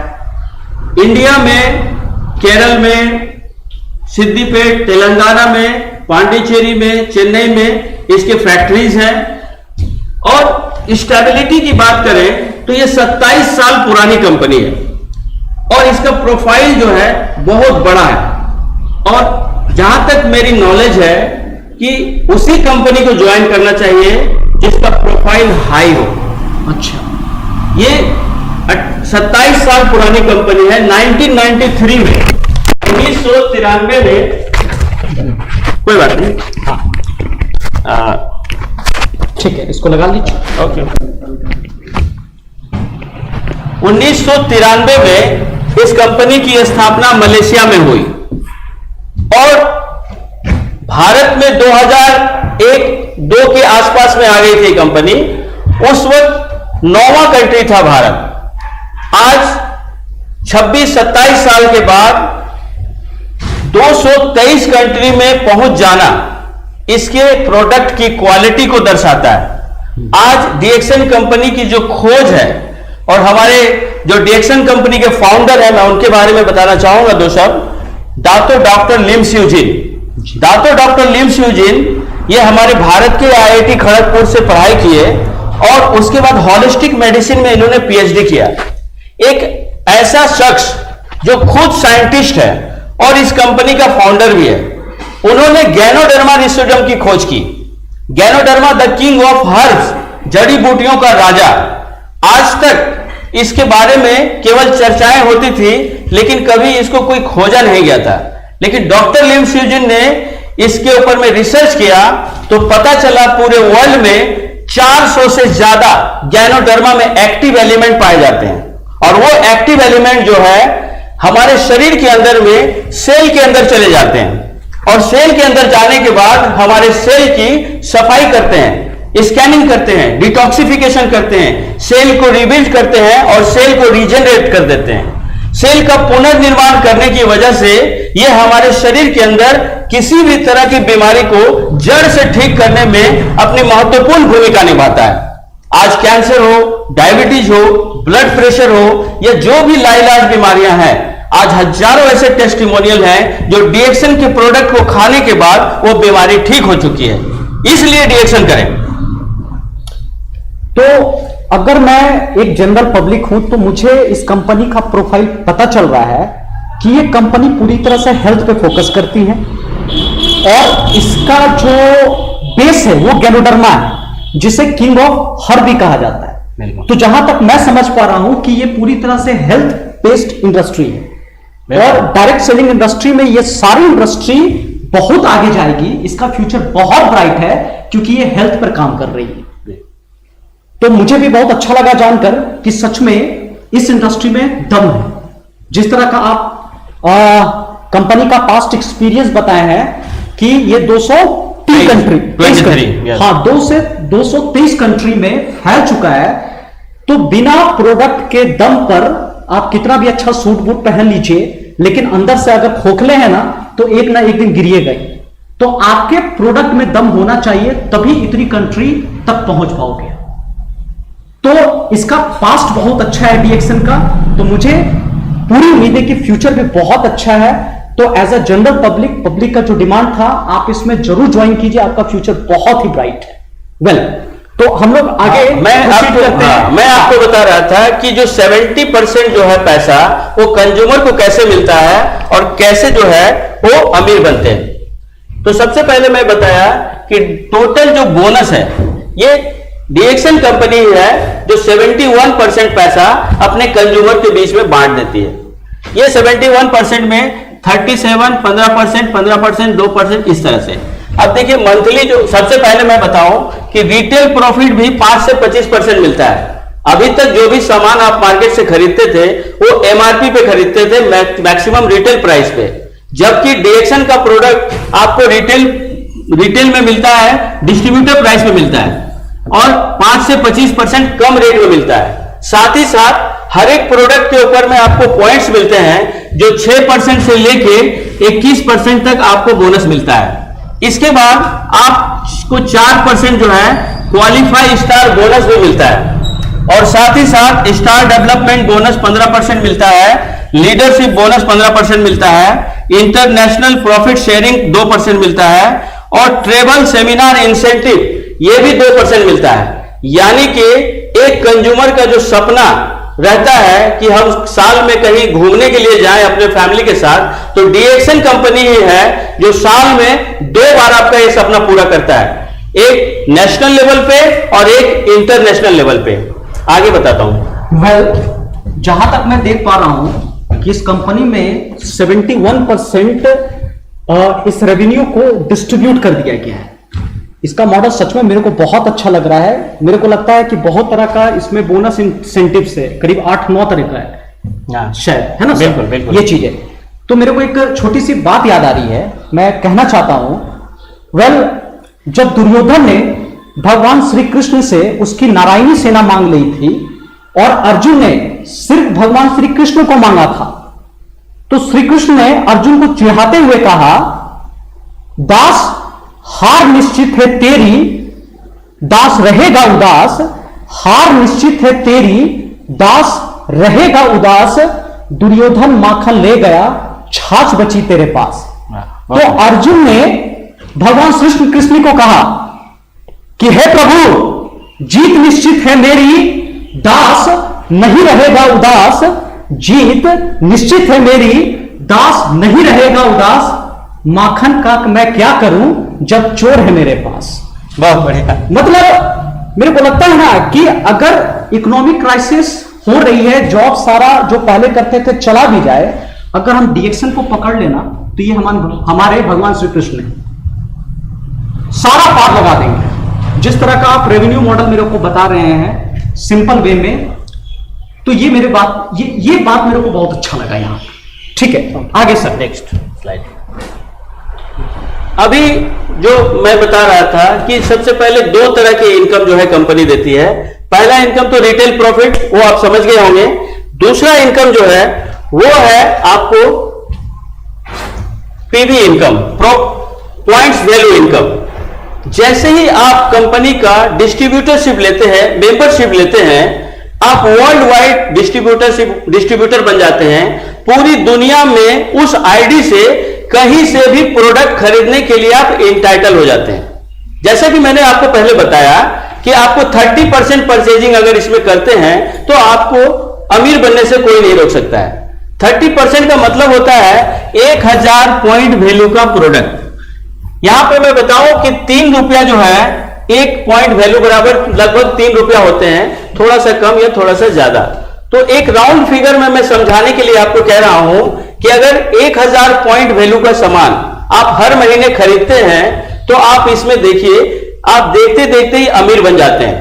इंडिया में, केरल में, सिद्दीपेट, तेलंगाना में, पांडिचेरी में, चेन्नई में इसके फैक्ट्रीज हैं। और स्टेबिलिटी की बात करें तो ये 27 साल पुरानी कंपनी है और इसका प्रोफाइल जो है बहुत बड़ा है। और जहां तक मेरी नॉलेज है कि उसी कंपनी को ज्वाइन करना चाहिए जिसका प्रोफाइल हाई हो। अच्छा, ये 27 साल पुरानी कंपनी है। 1993 में, 1993 में, कोई बात नहीं, ठीक है, इसको लगा लीजिए। ओके। 1993 में इस कंपनी की स्थापना मलेशिया में हुई और भारत में 2001-2 के आसपास में आ गई थी कंपनी। उस वक्त 9वां कंट्री था भारत। आज 26-27 साल के बाद 223 कंट्री में पहुंच जाना इसके प्रोडक्ट की क्वालिटी को दर्शाता है। आज डीएक्सन कंपनी की जो खोज है, और हमारे जो डीएक्सन कंपनी के फाउंडर हैं, मैं उनके बारे में बताना चाहूंगा दो शब्द। डॉक्टर लिम स्यूजिन। डॉक्टर लिम स्यूजिन ये हमारे भारत के आईआईटी खड़गपुर से पढ़ाई किए और उसके बाद हॉलिस्टिक मेडिसिन में इन्होंने पीएचडी किया। एक ऐसा शख्स जो खुद साइंटिस्ट है और इस कंपनी का फाउंडर भी है। उन्होंने गैनोडर्मा रिसोडम की खोज की। Ganoderma the king of herbs, जड़ी बूटियों का राजा। आज तक इसके बारे में केवल चर्चाएं होती थी, लेकिन कभी इसको कोई खोजा नहीं गया था। लेकिन डॉक्टर लिम स्यूजिन ने इसके ऊपर में रिसर्च किया तो पता चला पूरे वर्ल्ड में 400 से ज्यादा गैनोडर्मा में एक्टिव एलिमेंट पाए जाते हैं। और वो एक्टिव एलिमेंट जो है हमारे शरीर के अंदर में सेल के अंदर चले जाते हैं और सेल के अंदर जाने के बाद हमारे सेल की सफाई करते हैं, स्कैनिंग करते हैं, डिटॉक्सिफिकेशन करते हैं, सेल को रिबिल्ड करते हैं और सेल को रीजनरेट कर देते हैं। सेल का पुनर्निर्माण करने की वजह से यह हमारे शरीर के अंदर किसी भी तरह की बीमारी को जड़ से ठीक करने में अपनी महत्वपूर्ण भूमिका निभाता है। आज कैंसर हो, डायबिटीज हो, ब्लड प्रेशर हो या जो भी लाइलाज बीमारियां हैं, आज हजारों ऐसे टेस्टिमोनियल हैं जो डीएक्सन के प्रोडक्ट को खाने के बाद वो बीमारी ठीक हो चुकी है। इसलिए डीएक्सन करें। तो अगर मैं एक जनरल पब्लिक हूं तो मुझे इस कंपनी का प्रोफाइल पता चल रहा है कि ये कंपनी पूरी तरह से हेल्थ पे फोकस करती है और इसका जो बेस है वो गैनोडर्मा है, जिसे किंग ऑफ हर्ब भी कहा जाता है। तो जहां तक मैं समझ पा रहा हूं कि ये पूरी तरह से हेल्थ बेस्ड इंडस्ट्री है और डायरेक्ट सेलिंग इंडस्ट्री में ये सारी इंडस्ट्री बहुत आगे जाएगी। इसका फ्यूचर बहुत ब्राइट है क्योंकि ये हेल्थ पर काम कर रही है। तो मुझे भी बहुत अच्छा लगा जानकर कि सच में इस इंडस्ट्री में दम है। जिस तरह का आप कंपनी का पास्ट एक्सपीरियंस बताए हैं कि ये 230 कंट्री, हाँ 2 से 223 कंट्री में फैल चुका है। तो बिना प्रोडक्ट के दम पर आप कितना भी अच्छा सूट बूट पहन लीजिए, लेकिन अंदर से अगर खोखले हैं ना तो एक ना एक दिन गिरिएगा ही। तो आपके प्रोडक्ट में दम होना चाहिए, तभी इतनी कंट्री तक पहुंच पाओगे। तो इसका पास्ट बहुत अच्छा है डीएक्सन का, तो मुझे पूरी उम्मीद है कि फ्यूचर भी बहुत अच्छा है। तो एज अ जनरल पब्लिक का जो डिमांड था, आप इसमें जरूर ज्वाइन कीजिए, आपका फ्यूचर बहुत ही ब्राइट है। वेल, तो हम लोग आगे मैं आपको बता रहा था कि जो 70% जो है पैसा वो कंज्यूमर को कैसे मिलता है और कैसे जो है वो अमीर बनते हैं। तो सबसे पहले मैं बताया कि टोटल जो बोनस है ये डीएक्सन कंपनी है जो 71% पैसा अपने कंज्यूमर के बीच में बांट देती है। ये 71% में 37, 15%, 15%, 2% इस तरह से। अब देखिए मंथली जो सबसे पहले मैं बताऊं कि रिटेल प्रॉफिट भी 5 से 25% मिलता है। अभी तक जो भी सामान आप मार्केट से खरीदते थे वो एमआरपी पे खरीदते थे, मैक्सिमम रिटेल प्राइस पे, जबकि डीएक्सन का प्रोडक्ट आपको रिटेल में मिलता है, डिस्ट्रीब्यूटर प्राइस पे मिलता है और 5 से 25% कम रेट में मिलता है। साथ ही साथ हर एक प्रोडक्ट के ऊपर में आपको पॉइंट्स मिलते हैं जो 6% से लेके 21% तक आपको बोनस मिलता है। इसके बाद आपको 4% जो है क्वालिफाई स्टार बोनस भी मिलता है और साथ ही साथ स्टार डेवलपमेंट बोनस 15% मिलता है, लीडरशिप बोनस 15% मिलता है, इंटरनेशनल प्रॉफिट शेयरिंग 2% मिलता है और ट्रेवल सेमिनार इंसेंटिव ये भी 2% मिलता है। यानी कि एक कंज्यूमर का जो सपना रहता है कि हम साल में कहीं घूमने के लिए जाएं अपने फैमिली के साथ, तो डीएक्सन कंपनी ही है जो साल में 2 बार आपका ये सपना पूरा करता है, एक नेशनल लेवल पे और एक इंटरनेशनल लेवल पे। आगे बताता हूं। वेल, जहां तक मैं देख पा रहा हूं कि इस कंपनी में 71% इस रेवेन्यू को डिस्ट्रीब्यूट कर दिया गया है। इसका मॉडल सच में मेरे को बहुत अच्छा लग रहा है। मेरे को लगता है कि बहुत तरह का इसमें बोनस इंसेंटिव से करीब 8-9 तरह का है शायद, है ना? बिल्कुल बिल्कुल ये चीजें। तो मेरे को एक छोटी सी बात याद आ रही है, मैं कहना चाहता हूं। वेल, जब दुर्योधन ने भगवान श्री कृष्ण से उसकी नारायणी सेना मांग ली थी और अर्जुन ने सिर्फ भगवान श्री कृष्ण को मांगा था, तो श्री कृष्ण ने अर्जुन को चिढ़ाते हुए कहा, दास हार निश्चित है तेरी, दास रहेगा उदास, हार निश्चित है तेरी, दास रहेगा उदास, दुर्योधन माखन ले गया, छाछ बची तेरे पास। तो अर्जुन ने भगवान श्री कृष्ण को कहा कि हे प्रभु, जीत निश्चित है मेरी, दास नहीं रहेगा उदास, जीत निश्चित है मेरी, दास नहीं रहेगा उदास, माखन का मैं क्या करूं जब चोर है मेरे पास। बहुत बढ़िया। मतलब मेरे को लगता है ना कि अगर इकोनॉमिक क्राइसिस हो रही है, जॉब सारा जो पहले करते थे चला भी जाए, अगर हम डीएक्सन को पकड़ लेना तो ये हमारे भगवान श्री कृष्ण ने सारा पार लगा देंगे। जिस तरह का आप रेवेन्यू मॉडल मेरे को बता रहे हैं सिंपल वे में, तो ये मेरे बात ये बात मेरे को बहुत अच्छा लगा यहां। ठीक है, आगे सर, नेक्स्ट स्लाइड। अभी जो मैं बता रहा था कि सबसे पहले 2 तरह की इनकम जो है कंपनी देती है। पहला इनकम तो रिटेल प्रॉफिट, वो आप समझ गए होंगे। दूसरा इनकम जो है वो है आपको PV income, points value income. जैसे ही आप कंपनी का डिस्ट्रीब्यूटरशिप लेते हैं, मेंबरशिप लेते हैं, आप वर्ल्ड वाइड डिस्ट्रीब्यूटर बन जाते हैं। पूरी दुनिया में उस आईडी से कहीं से भी प्रोडक्ट खरीदने के लिए आप इंटाइटल हो जाते हैं। जैसा कि मैंने आपको पहले बताया कि आपको 30% परचेजिंग अगर इसमें करते हैं तो आपको अमीर बनने से कोई नहीं रोक सकता है। 30% का मतलब होता है 1000 पॉइंट वैल्यू का प्रोडक्ट। यहां पे मैं बताऊं कि 3 रुपया जो है, एक पॉइंट वैल्यू बराबर लगभग 3 रुपया होते हैं, थोड़ा सा कम या थोड़ा सा ज्यादा। तो एक राउंड फिगर में मैं समझाने के लिए आपको कह रहा हूं कि अगर 1000 पॉइंट वैल्यू का सामान आप हर महीने खरीदते हैं तो आप इसमें देखिए, आप देखते देखते ही अमीर बन जाते हैं।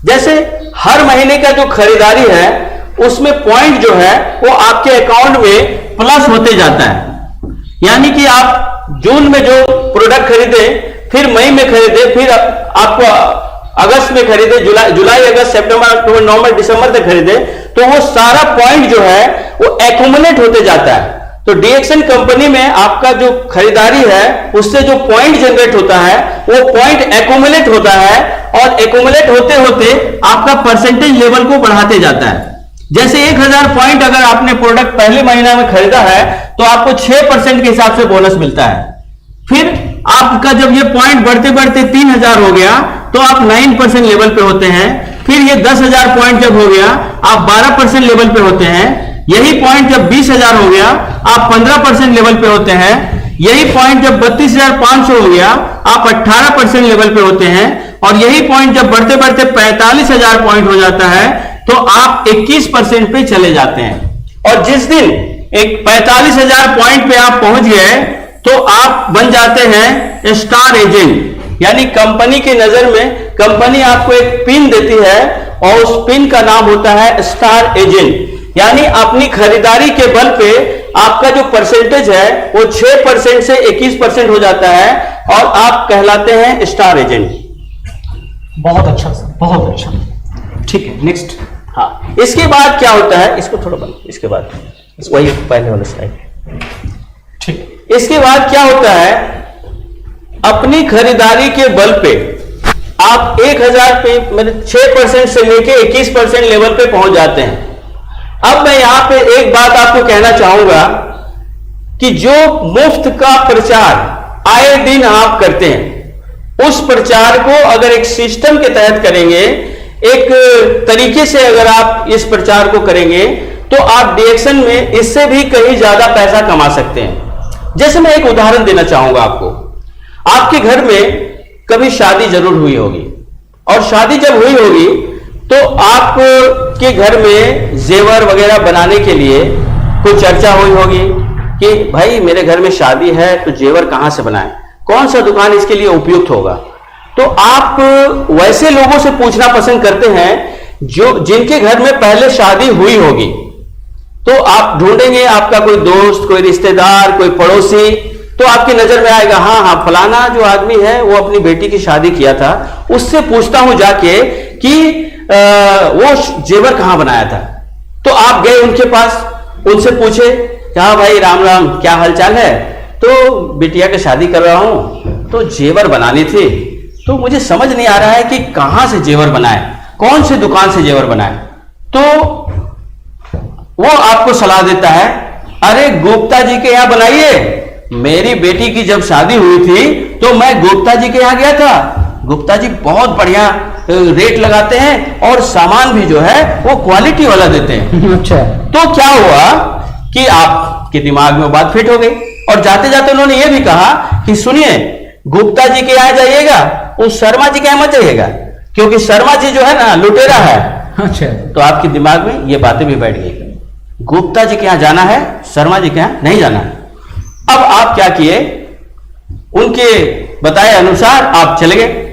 जैसे हर महीने का जो खरीदारी है उसमें पॉइंट जो है वो आपके अकाउंट में प्लस होते जाता है। यानी कि आप जून में जो प्रोडक्ट खरीदे, फिर मई में खरीदे, फिर आपको अगस्त में खरीदे, जुलाई अगस्त सितंबर अक्टूबर नवंबर दिसंबर तक खरीदे, तो वो सारा पॉइंट जो है वो एक्यूमुलेट होते जाता है। तो डीएक्सन कंपनी में आपका जो खरीदारी है उससे जो पॉइंट जनरेट होता है वो पॉइंट एक्यूमुलेट होता है, और एक्यूमुलेट होते होते आपका परसेंटेज लेवल को बढ़ाते जाता है। जैसे 1000 पॉइंट अगर आपने प्रोडक्ट पहले महीना में खरीदा है तो आपको 6% के हिसाब से बोनस मिलता है। फिर आपका जब ये पॉइंट बढ़ते बढ़ते 3000 हो गया तो आप 9% लेवल पे होते हैं। फिर ये 10,000 पॉइंट जब हो गया आप 12% लेवल पे होते हैं। यही पॉइंट जब 20,000 हो गया आप 15% लेवल पे होते हैं। यही पॉइंट जब 32,500 हो गया आप 18% लेवल पे होते हैं। और यही पॉइंट जब बढ़ते बढ़ते 45,000 पॉइंट हो जाता है तो आप 21% पे चले जाते हैं। और जिस दिन एक 45,000 पॉइंट पे आप पहुंच गए तो आप बन जाते हैं स्टार एजेंट। यानी कंपनी की नजर में कंपनी आपको एक पिन देती है और उस पिन का नाम होता है स्टार एजेंट। यानी अपनी खरीदारी के बल पे आपका जो परसेंटेज है वो 6% से 21% हो जाता है और आप कहलाते हैं स्टार एजेंट। बहुत अच्छा सर, बहुत अच्छा। ठीक है, नेक्स्ट। हाँ, इसके बाद क्या होता है, इसको थोड़ा बंद, इसके बाद वही पहले वाला स्लाइड। ठीक, इसके बाद क्या होता है, अपनी खरीदारी के बल पे आप 1000 पे मतलब 6% से लेके 21% लेवल पे पहुंच जाते हैं। अब मैं यहां पे एक बात आपको कहना चाहूंगा कि जो मुफ्त का प्रचार आए दिन आप करते हैं, उस प्रचार को अगर एक सिस्टम के तहत करेंगे, एक तरीके से अगर आप इस प्रचार को करेंगे तो आप डीएक्सन में इससे भी कहीं ज्यादा पैसा कमा सकते हैं। जैसे मैं एक उदाहरण देना चाहूंगा आपको। आपके घर में कभी शादी जरूर हुई होगी और शादी जब हुई होगी तो आपके घर में जेवर वगैरह बनाने के लिए कोई चर्चा हुई होगी कि भाई मेरे घर में शादी है तो जेवर कहां से बनाएं, कौन सा दुकान इसके लिए उपयुक्त होगा। तो आप वैसे लोगों से पूछना पसंद करते हैं जो जिनके घर में पहले शादी हुई होगी। तो आप ढूंढेंगे आपका कोई दोस्त, कोई रिश्तेदार, कोई पड़ोसी, तो आपकी नजर में आएगा हाँ फलाना जो आदमी है वो अपनी बेटी की शादी किया था, उससे पूछता हूं जाके कि वो जेवर कहां बनाया था। तो आप गए उनके पास, उनसे पूछे हाँ भाई राम राम, क्या हालचाल है। तो बिटिया की शादी कर रहा हूं तो जेवर बनानी थी, तो मुझे समझ नहीं आ रहा है कि कहां से जेवर बनाए, कौन से दुकान से जेवर बनाए। तो वो आपको सलाह देता है, अरे गुप्ता जी के यहां बनाइए, मेरी बेटी की जब शादी हुई थी तो मैं गुप्ता जी के यहां गया था, गुप्ता जी बहुत बढ़िया रेट लगाते हैं और सामान भी जो है वो क्वालिटी वाला देते हैं। अच्छा। तो क्या हुआ कि आपके दिमाग में बात फिट हो गई और जाते जाते उन्होंने ये भी कहा कि सुनिए गुप्ता जी के यहां जाइएगा, उस शर्मा जी के यहां मत जाइएगा क्योंकि शर्मा जी जो है ना लुटेरा है। अच्छा। तो आपके दिमाग में ये बातें भी बैठ गई, गुप्ता जी के यहां जाना है, शर्मा जी के यहां नहीं जाना है। अब आप क्या किए, उनके बताए अनुसार आप चले गए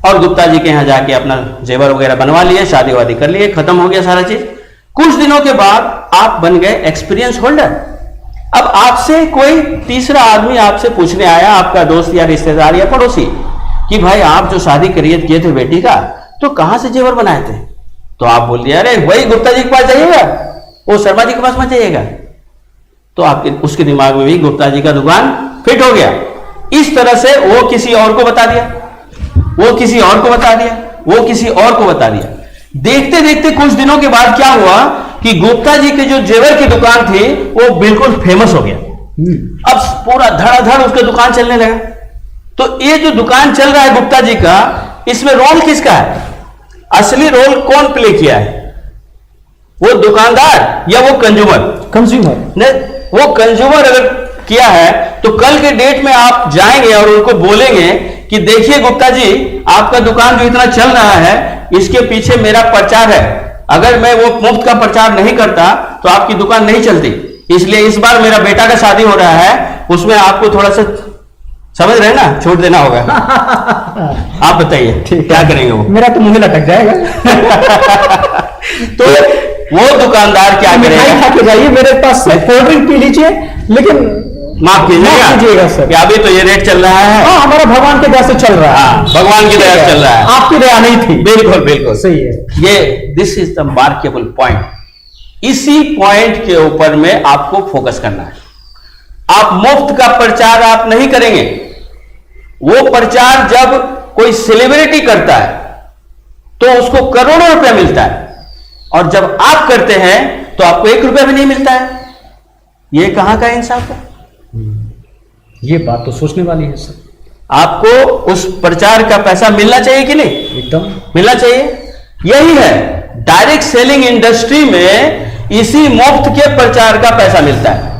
और गुप्ता जी के यहां जाके अपना जेवर वगैरह बनवा लिए, शादी वादी कर लिए, खत्म हो गया सारा चीज। कुछ दिनों के बाद आप बन गए एक्सपीरियंस होल्डर। अब आपसे कोई तीसरा आदमी आपसे पूछने आया, आपका दोस्त या रिश्तेदार या पड़ोसी, कि भाई आप जो शादी किए थे बेटी का, तो कहां से जेवर बनाए थे। तो आप बोल दिया अरे वही गुप्ता जी के पास जाइएगा, वो शर्मा जी के पास मत जाइएगा। तो आपके उसके दिमाग में भी गुप्ता जी का दुकान फिट हो गया। इस तरह से वो किसी और को बता दिया, वो किसी और को बता दिया, वो किसी और को बता दिया। देखते देखते कुछ दिनों के बाद क्या हुआ कि गुप्ता जी की जो जेवर की दुकान थी वो बिल्कुल फेमस हो गया। अब पूरा धड़ाधड़ उसका दुकान चलने लगा। तो ये जो दुकान चल रहा है गुप्ता जी का, इसमें रोल किसका है, असली रोल कौन प्ले किया है? वो दुकानदार या वो कंज्यूमर? कंज्यूमर ने वो कंज्यूमर अगर किया है तो कल के डेट में आप जाएंगे और उनको बोलेंगे कि देखिए गुप्ता जी, आपका दुकान जो इतना चल रहा है इसके पीछे मेरा प्रचार है, अगर मैं वो मुफ्त का प्रचार नहीं करता तो आपकी दुकान नहीं चलती, इसलिए इस बार मेरा बेटा का शादी हो रहा है, उसमें आपको थोड़ा सा समझ रहे हैं ना, छूट देना होगा। आप बताइए क्या करेंगे वो? मेरा तो मुंह लटक जाएगा। तो वो दुकानदार क्या करेगा? खा के जाइए, मेरे पास कोल्ड ड्रिंक पी लीजिए, लेकिन माफ कीजिएगा सर कि अभी तो ये रेट चल रहा है। हाँ, हमारा भगवान के दया से चल रहा है। भगवान की दया से चल रहा है, आपकी दया नहीं थी। बिल्कुल बिल्कुल सही है। ये this is the markable point. इसी पॉइंट के ऊपर में आपको फोकस करना है। आप मुफ्त का प्रचार आप नहीं करेंगे। वो प्रचार जब कोई सेलिब्रिटी करता है तो उसको करोड़ों रुपया मिलता है, और जब आप करते हैं तो आपको 1 रुपया भी नहीं मिलता है। ये कहां का इंसाफ है? ये बात तो सोचने वाली है सर। आपको उस प्रचार का पैसा मिलना चाहिए कि नहीं? एकदम मिलना चाहिए। यही है डायरेक्ट सेलिंग इंडस्ट्री में, इसी मुफ्त के प्रचार का पैसा मिलता है।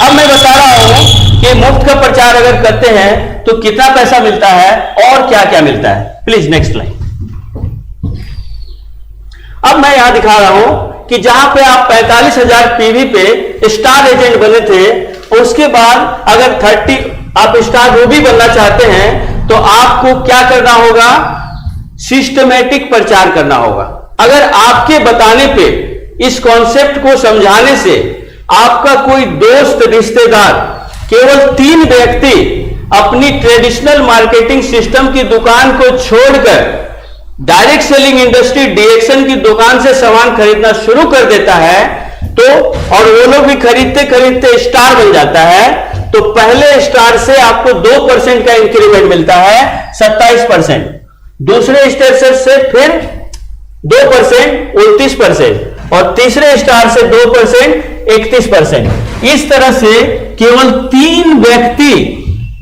अब मैं बता रहा हूं कि मुफ्त का प्रचार अगर करते हैं तो कितना पैसा मिलता है और क्या क्या मिलता है। Please next line. अब मैं यहां दिखा रहा हूं कि जहां पे आप 45,000 पीवी पे स्टार एजेंट बने थे, उसके बाद अगर 30 आप स्टार रूबी बनना चाहते हैं तो आपको क्या करना होगा? सिस्टमेटिक प्रचार करना होगा। अगर आपके बताने पे, इस कॉन्सेप्ट को समझाने से आपका कोई दोस्त रिश्तेदार, केवल 3 व्यक्ति अपनी ट्रेडिशनल मार्केटिंग सिस्टम की दुकान को छोड़कर डायरेक्ट सेलिंग इंडस्ट्री डीएक्शन की दुकान से सामान खरीदना शुरू कर देता है, तो और वो लोग भी खरीदते खरीदते स्टार बन जाता है, तो पहले स्टार से आपको 2% का इंक्रीमेंट मिलता है, 27%। दूसरे स्टार से फिर 2%, 29%, और तीसरे स्टार से 2%, 31%। इस तरह से केवल 3 व्यक्ति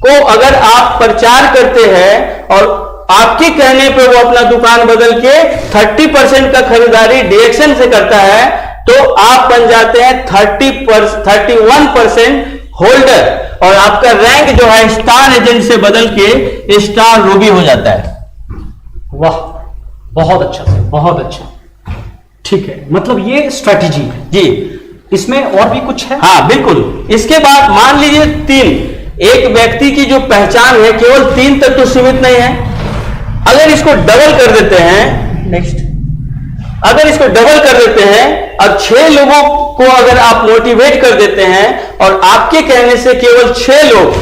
को अगर आप प्रचार करते हैं और आपके कहने पे वो अपना दुकान बदल के 30% का खरीदारी डीएक्शन से करता है, तो आप बन जाते हैं 31% होल्डर, और आपका रैंक जो है स्टार एजेंट से बदल के स्टार रूबी हो जाता है। वाह, बहुत अच्छा सर, बहुत अच्छा। ठीक है, मतलब ये स्ट्रेटेजी है जी। इसमें और भी कुछ है? हाँ बिल्कुल। इसके बाद मान लीजिए 3, एक व्यक्ति की जो पहचान है केवल 3 तक तो सीमित नहीं है। अगर इसको डबल कर देते हैं, नेक्स्ट, अगर इसको डबल कर देते हैं और 6 लोगों को अगर आप मोटिवेट कर देते हैं और आपके कहने से केवल 6 लोग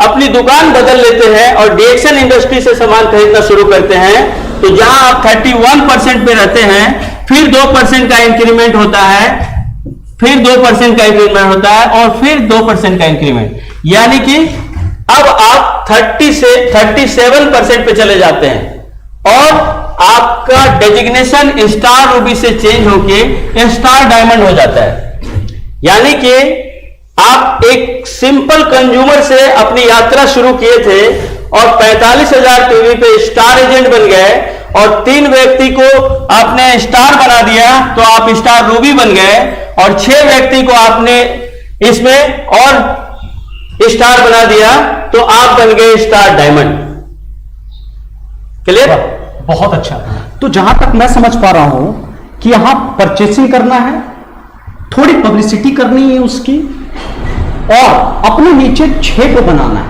अपनी दुकान बदल लेते हैं और डीएक्शन इंडस्ट्री से सामान खरीदना शुरू करते हैं, तो जहां आप 31% पे रहते हैं, फिर 2% का इंक्रीमेंट होता है, फिर 2% का इंक्रीमेंट होता है, और फिर 2% का इंक्रीमेंट, यानी कि अब आप 30 से 37% पे चले जाते हैं, और आपका डेजिग्नेशन स्टार रूबी से चेंज होके स्टार डायमंड हो जाता है। यानी कि आप एक सिंपल कंज्यूमर से अपनी यात्रा शुरू किए थे और 45,000 टीवी पे स्टार एजेंट बन गए, और 3 व्यक्ति को आपने स्टार बना दिया तो आप स्टार रूबी बन गए, और 6 व्यक्ति को आपने इसमें और स्टार बना दिया तो आप बन गए स्टार डायमंड। क्लियर? बहुत अच्छा। तो जहां तक मैं समझ पा रहा हूं कि यहां परचेसिंग करना है, थोड़ी पब्लिसिटी करनी है उसकी, और अपने नीचे 6 को बनाना है।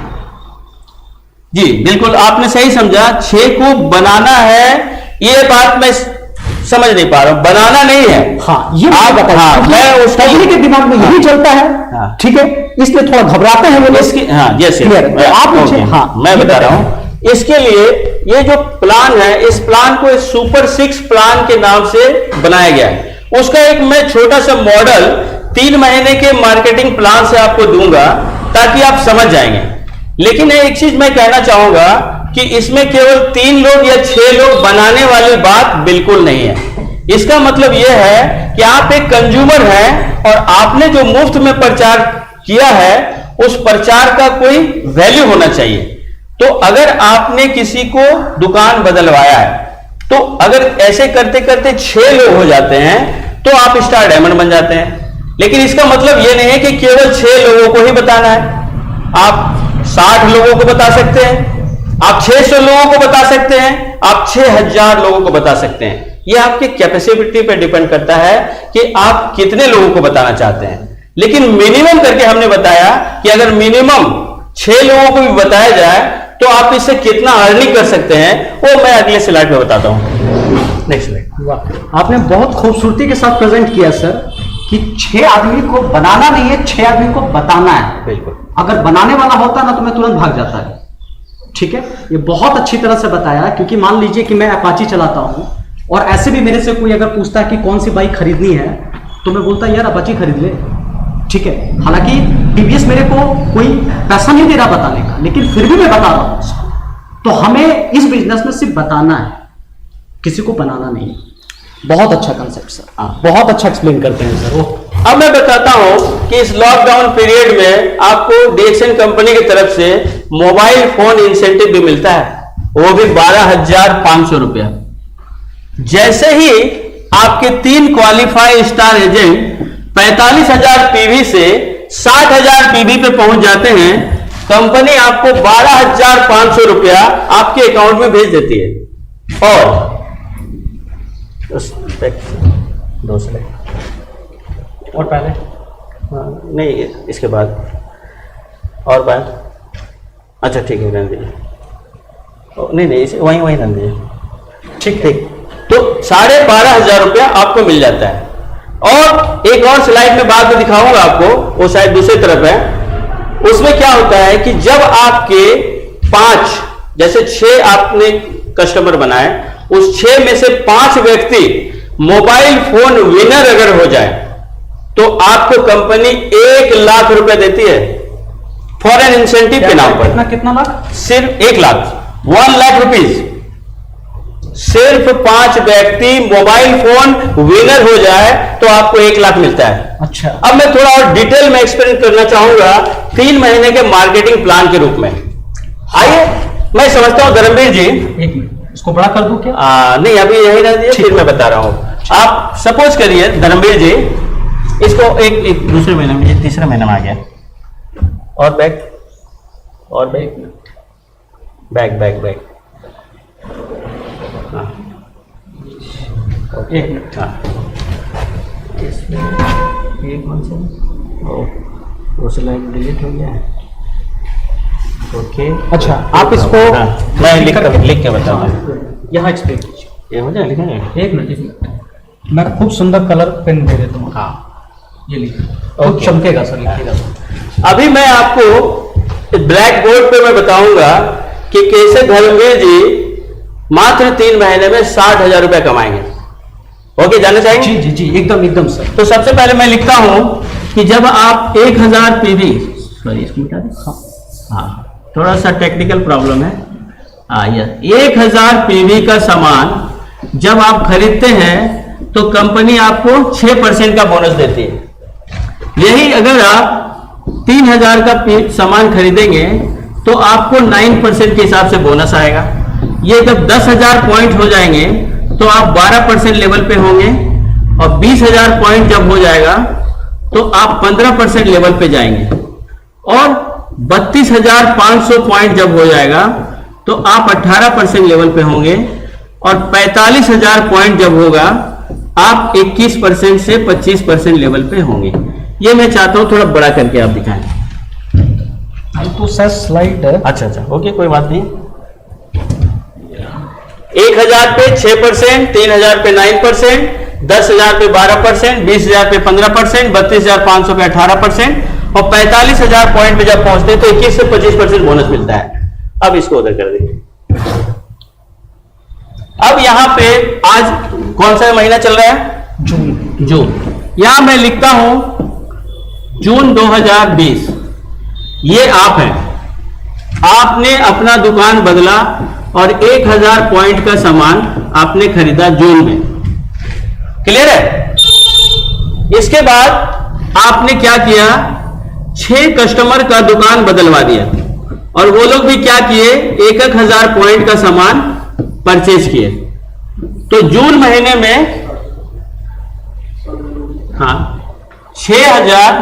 जी बिल्कुल, आपने सही समझा। 6 को बनाना है, ये बात मैं समझ नहीं पा रहा हूं। बनाना नहीं है। हाँ, ये आप बताइए। हाँ, मैं उसको पब्लिक के दिमाग में यही चलता है। हाँ, ठीक है, इसलिए थोड़ा घबराते हैं वो लोग। इसकी हाँ जैसे आप मुझे, हाँ मैं बता रहा हूं। इसके लिए ये जो प्लान है, इस प्लान को सुपर 6 प्लान के नाम से बनाया गया है। उसका एक मैं छोटा सा मॉडल 3 महीने के मार्केटिंग प्लान से आपको दूंगा ताकि आप समझ जाएंगे। लेकिन एक चीज मैं कहना चाहूंगा कि इसमें केवल 3 लोग या 6 लोग बनाने वाली बात बिल्कुल नहीं है। इसका मतलब यह है कि आप एक कंज्यूमर हैं और आपने जो मुफ्त में प्रचार किया है उस प्रचार का कोई वैल्यू होना चाहिए। तो अगर आपने किसी को दुकान बदलवाया है तो अगर ऐसे करते करते 6 लोग हो जाते हैं तो आप स्टार डायमंड बन जाते हैं। लेकिन इसका मतलब यह नहीं है कि केवल 6 लोगों को ही बताना है। आप 60 लोगों को बता सकते हैं, आप 600 लोगों को बता सकते हैं, आप 6000 लोगों को बता सकते हैं। यह आपके कैपेसिटी पर डिपेंड करता है कि आप कितने लोगों को बताना चाहते हैं। लेकिन मिनिमम करके हमने बताया कि अगर मिनिमम 6 लोगों को भी बताया जाए तो आप इससे कितना अर्निंग कर सकते हैं, वो मैं अगले स्लाइड में बताता हूं। Next slide. वाह, आपने बहुत खूबसूरती के साथ प्रेजेंट किया सर कि 6 आदमी को बनाना नहीं है, 6 आदमी को बताना है। बिल्कुल। अगर बनाने वाला होता ना तो मैं तुरंत भाग जाता है। ठीक है, ये बहुत अच्छी तरह से बताया, क्योंकि मान लीजिए कि मैं अपाची चलाता हूं और ऐसे भी मेरे से कोई अगर पूछता है कि कौन सी बाइक खरीदनी है तो मैं बोलता यार अपाची खरीद ले। ठीक है, हालांकि टीवीएस मेरे को कोई पैसा नहीं दे रहा बताने का, लेकिन फिर भी मैं बता रहा हूं। तो हमें इस बिजनेस में सिर्फ बताना है, किसी को बनाना नहीं। बहुत अच्छा कंसेप्ट सर, बहुत अच्छा एक्सप्लेन करते हैं सर। अब मैं बताता हूं कि इस लॉकडाउन पीरियड में आपको डीएक्सन कंपनी की तरफ से मोबाइल फोन इंसेंटिव भी मिलता है, वो भी 12,500 रुपया। जैसे ही आपके 3 क्वालिफाई स्टार एजेंट 45,000 पीवी से 60,000 पीवी पे पहुंच जाते हैं, कंपनी आपको 12,500 रुपया आपके अकाउंट में भेज देती है। और दो स्लाइड और पहले नहीं, इसके बाद और बात। अच्छा ठीक है, रहने दीजिए। नहीं वहीं रहने दीजिए। ठीक। तो 12,500 रुपया आपको मिल जाता है। और एक और स्लाइड में बाद में दिखाऊंगा आपको, वो शायद दूसरी तरफ है। उसमें क्या होता है कि जब आपके 5 जैसे 6 आपने कस्टमर बनाए, उस 6 में से 5 व्यक्ति मोबाइल फोन विनर अगर हो जाए तो आपको कंपनी 1 लाख रुपए देती है फॉरेन इंसेंटिव के नाम पर। कितना लाख? सिर्फ 1 लाख, 1 लाख रुपीज। सिर्फ 5 व्यक्ति मोबाइल फोन विनर हो जाए तो आपको 1 लाख मिलता है। अच्छा, अब मैं थोड़ा और डिटेल में एक्सप्लेन करना चाहूंगा 3 महीने के मार्केटिंग प्लान के रूप में। आइए, मैं समझता हूं धर्मवीर जी। 1 मिनट, इसको बड़ा कर दूं क्या? नहीं, अभी यही रह दिया, फिर मैं बता रहा हूं। आप सपोज करिए धर्मवीर जी, इसको एक दूसरे महीने में, ये तीसरे महीने में आ गया। और बैक हाँ, एक मिनट। इसमें ये कौन सा, वो स्लाइड डिलीट हो गया है। ओके, अच्छा, आप इसको मैं लिख के बताऊंगा। यहाँ एक्सप्लेन कीजिए। ये हो जाए लिखेंगे। एक मिनट, मैं खूब सुंदर कलर पेन दे देता हूँ। हाँ, ये लिखिए, चमकेगा सर, लिखिएगा। अभी मैं आपको ब्लैक बोर्ड पे मैं बताऊंगा कि कैसे धर्मवीर जी मात्र 3 महीने में 60,000 रुपए कमाएंगे। ओके, जानना चाहिए? जी, एकदम सर। तो सबसे पहले मैं लिखता हूं कि जब आप 1000 पीवी, सॉरी इसको मिटा दें। हाँ, थोड़ा सा टेक्निकल प्रॉब्लम है। यह 1000 पीवी का सामान जब आप खरीदते हैं तो कंपनी आपको 6% का बोनस देती है। यही अगर आप 3000 का सामान खरीदेंगे तो आपको 9% के हिसाब से बोनस आएगा। ये जब 10,000 पॉइंट हो जाएंगे तो आप 12% लेवल पे होंगे, और 20,000 पॉइंट जब हो जाएगा तो आप 15% लेवल पे जाएंगे, और 32,500 पॉइंट जब हो जाएगा तो आप 18% लेवल पे होंगे, और 45,000 पॉइंट जब होगा आप 21% से 25% लेवल पे होंगे। ये मैं चाहता हूं थोड़ा बड़ा करके आप दिखाएं। तो सर स्लाइड है। अच्छा, ओके, कोई बात नहीं। 1000 पे 6%, 3000 पे 9%, 10,000 पे 12%, 20,000 पे 15%, 32,500 पे 18%, और 45,000 पॉइंट पे जब पहुंचते हैं तो 21 से 25% बोनस मिलता है। अब इसको उधर कर देंगे। अब यहां पे आज कौन सा महीना चल रहा है? जून। यहां मैं लिखता हूं जून 2020। ये आप हैं, आपने अपना दुकान बदला और 1000 पॉइंट का सामान आपने खरीदा जून में। क्लियर है? इसके बाद आपने क्या किया, 6 कस्टमर का दुकान बदलवा दिया, और वो लोग भी क्या किए, 1,000 पॉइंट का सामान परचेज किए। तो जून महीने में हाँ 6,000,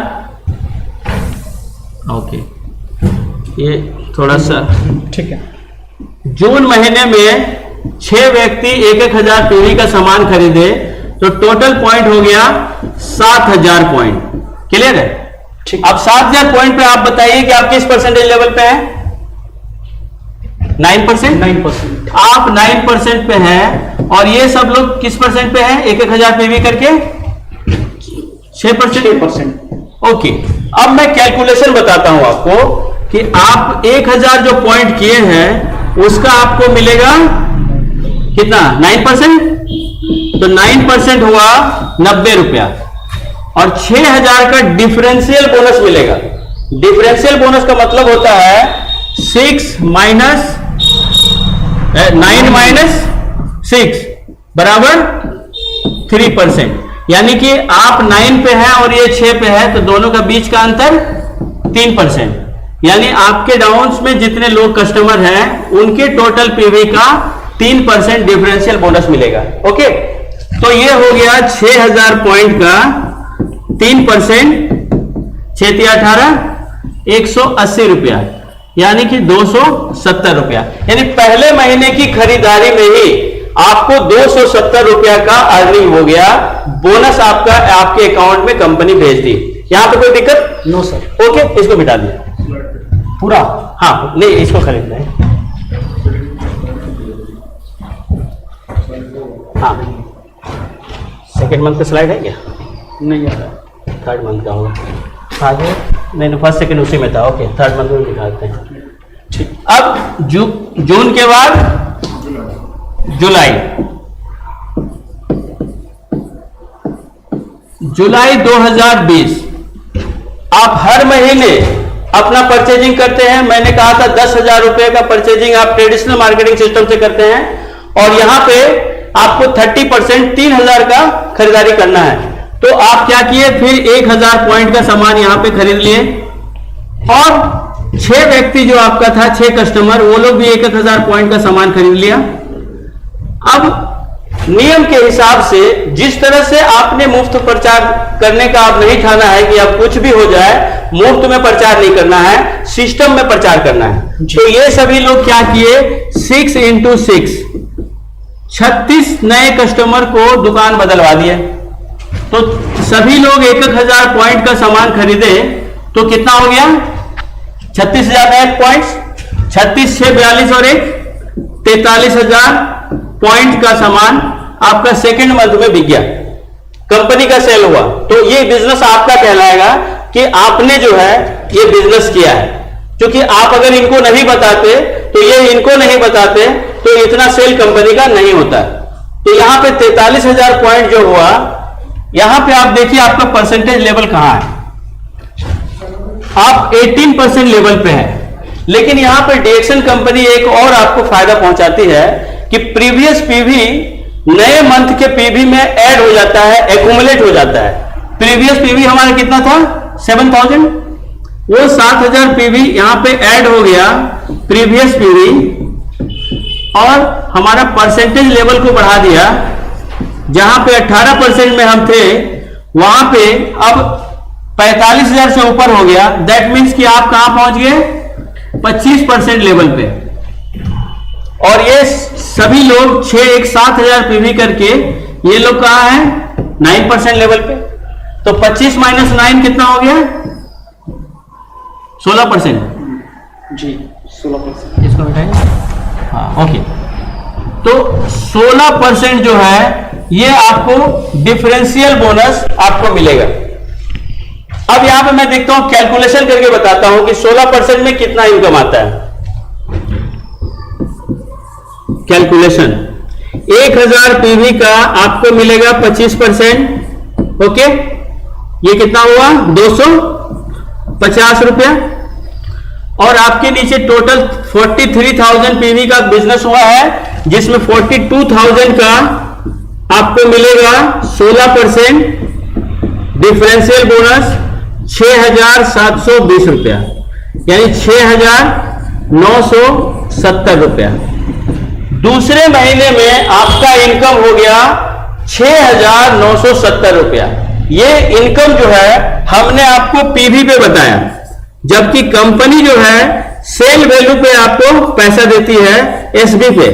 ओके ये थोड़ा सा ठीक है। जून महीने में 6 व्यक्ति 1,000 पीवी का सामान खरीदे तो टोटल पॉइंट हो गया 7,000 पॉइंट। क्लियर है? ठीक। अब 7,000 पॉइंट पे आप बताइए कि आप किस परसेंटेज लेवल पे हैं? 9%। 9%। आप 9% पे हैं और ये सब लोग किस परसेंट पे हैं? 1,000 पीवी करके 6%। ओके, अब मैं कैलकुलेशन बताता हूं आपको कि आप 1,000 जो पॉइंट किए हैं उसका आपको मिलेगा कितना? 9%। तो 9% हुआ 90 रुपया और 6,000 का डिफरेंशियल बोनस मिलेगा। डिफरेंशियल बोनस का मतलब होता है 9 माइनस 6 बराबर 3%। यानी कि आप 9 पे हैं और ये 6 पे है तो दोनों का बीच का अंतर 3%। यानी आपके डाउन्स में जितने लोग कस्टमर हैं उनके टोटल पीवी का 3% डिफरेंशियल बोनस मिलेगा। ओके, तो ये हो गया 6,000 पॉइंट का 3%, 6 × 18 180 रुपया, यानी कि 270 रुपया। यानी पहले महीने की खरीदारी में ही आपको 270 रुपया का अर्निंग हो गया। बोनस आपका आपके अकाउंट में कंपनी भेज दी। यहां पे कोई दिक्कत? No sir. ओके, इसको मिटा दिया पूरा। हाँ, नहीं इसको खरीदना है। हाँ, सेकेंड मंथ का स्लाइड है क्या? नहीं आ रहा। थर्ड मंथ का होगा आगे। नहीं, फर्स्ट सेकेंड उसी में था। ओके, थर्ड मंथ में दिखाते हैं। ठीक। अब जून के बाद जुलाई 2020 आप हर महीने अपना परचेजिंग करते हैं। मैंने कहा था 10,000 रुपए का परचेजिंग आप ट्रेडिशनल मार्केटिंग सिस्टम से करते हैं और यहां पे आपको 30% 3,000 का खरीदारी करना है। तो आप क्या किए? फिर 1,000 पॉइंट का सामान यहां पे खरीद लिए और 6 व्यक्ति जो आपका था, 6 कस्टमर, वो लोग भी 1,000 पॉइंट का सामान खरीद लिया। अब नियम के हिसाब से जिस तरह से आपने मुफ्त प्रचार करने का आप नहीं ठाना है कि अब कुछ भी हो जाए मुफ्त में प्रचार नहीं करना है, सिस्टम में प्रचार करना है। तो ये सभी लोग क्या किए? 6 × 6 36 नए कस्टमर को दुकान बदलवा दिए। तो सभी लोग 1,000 पॉइंट का सामान खरीदे तो कितना हो गया? 36,000 नए पॉइंट्स, 36 6 42 और 1 43,000 पॉइंट का सामान आपका सेकंड मंथ में बिक गया, कंपनी का सेल हुआ। तो ये बिजनेस आपका कहलाएगा कि आपने जो है ये बिजनेस किया है। क्योंकि आप अगर इनको नहीं बताते तो ये इनको नहीं बताते तो इतना सेल कंपनी का नहीं होता। तो यहां पे 43,000 पॉइंट जो हुआ, यहां पे आप देखिए आपका परसेंटेज लेवल कहां है। आप 18% लेवल पे है। लेकिन यहां पे डीएक्सन कंपनी एक और आपको फायदा पहुंचाती है कि प्रीवियस पीवी नए मंथ के पीवी में ऐड हो जाता है, एक्यूमुलेट हो जाता है। प्रीवियस पीवी हमारा कितना था? 7,000। वो 7,000 पीवी यहां पे ऐड हो गया प्रीवियस पीवी और हमारा परसेंटेज लेवल को बढ़ा दिया। जहां पे 18% में हम थे वहां पे अब 45,000 से ऊपर हो गया। दैट मीन्स कि आप कहां पहुंच गए? 25% लेवल पे। और ये सभी लोग 6 1 7,000 पीवी करके ये लोग कहां हैं? 9% लेवल पे। तो 25 - 9 कितना हो गया? 16%। जी 16%। इसको मिटाएंगे। हाँ, ओके। तो 16% जो है ये आपको डिफरेंशियल बोनस आपको मिलेगा। अब यहां पे मैं देखता हूं, कैलकुलेशन करके बताता हूं कि 16% में कितना इनकम आता है। कैलकुलेशन 1,000 पीवी का आपको मिलेगा 25%। ओके, ये कितना हुआ? 250 रुपया। और आपके नीचे टोटल 43,000 पीवी का बिजनेस हुआ है जिसमें 42,000 का आपको मिलेगा 16% डिफरेंशियल बोनस 6,720 रुपया, यानी 6,970 रुपया। दूसरे महीने में आपका इनकम हो गया 6,970 रुपया। ये इनकम जो है हमने आपको पीवी पे बताया, जबकि कंपनी जो है सेल वैल्यू पे आपको पैसा देती है एसबी पे,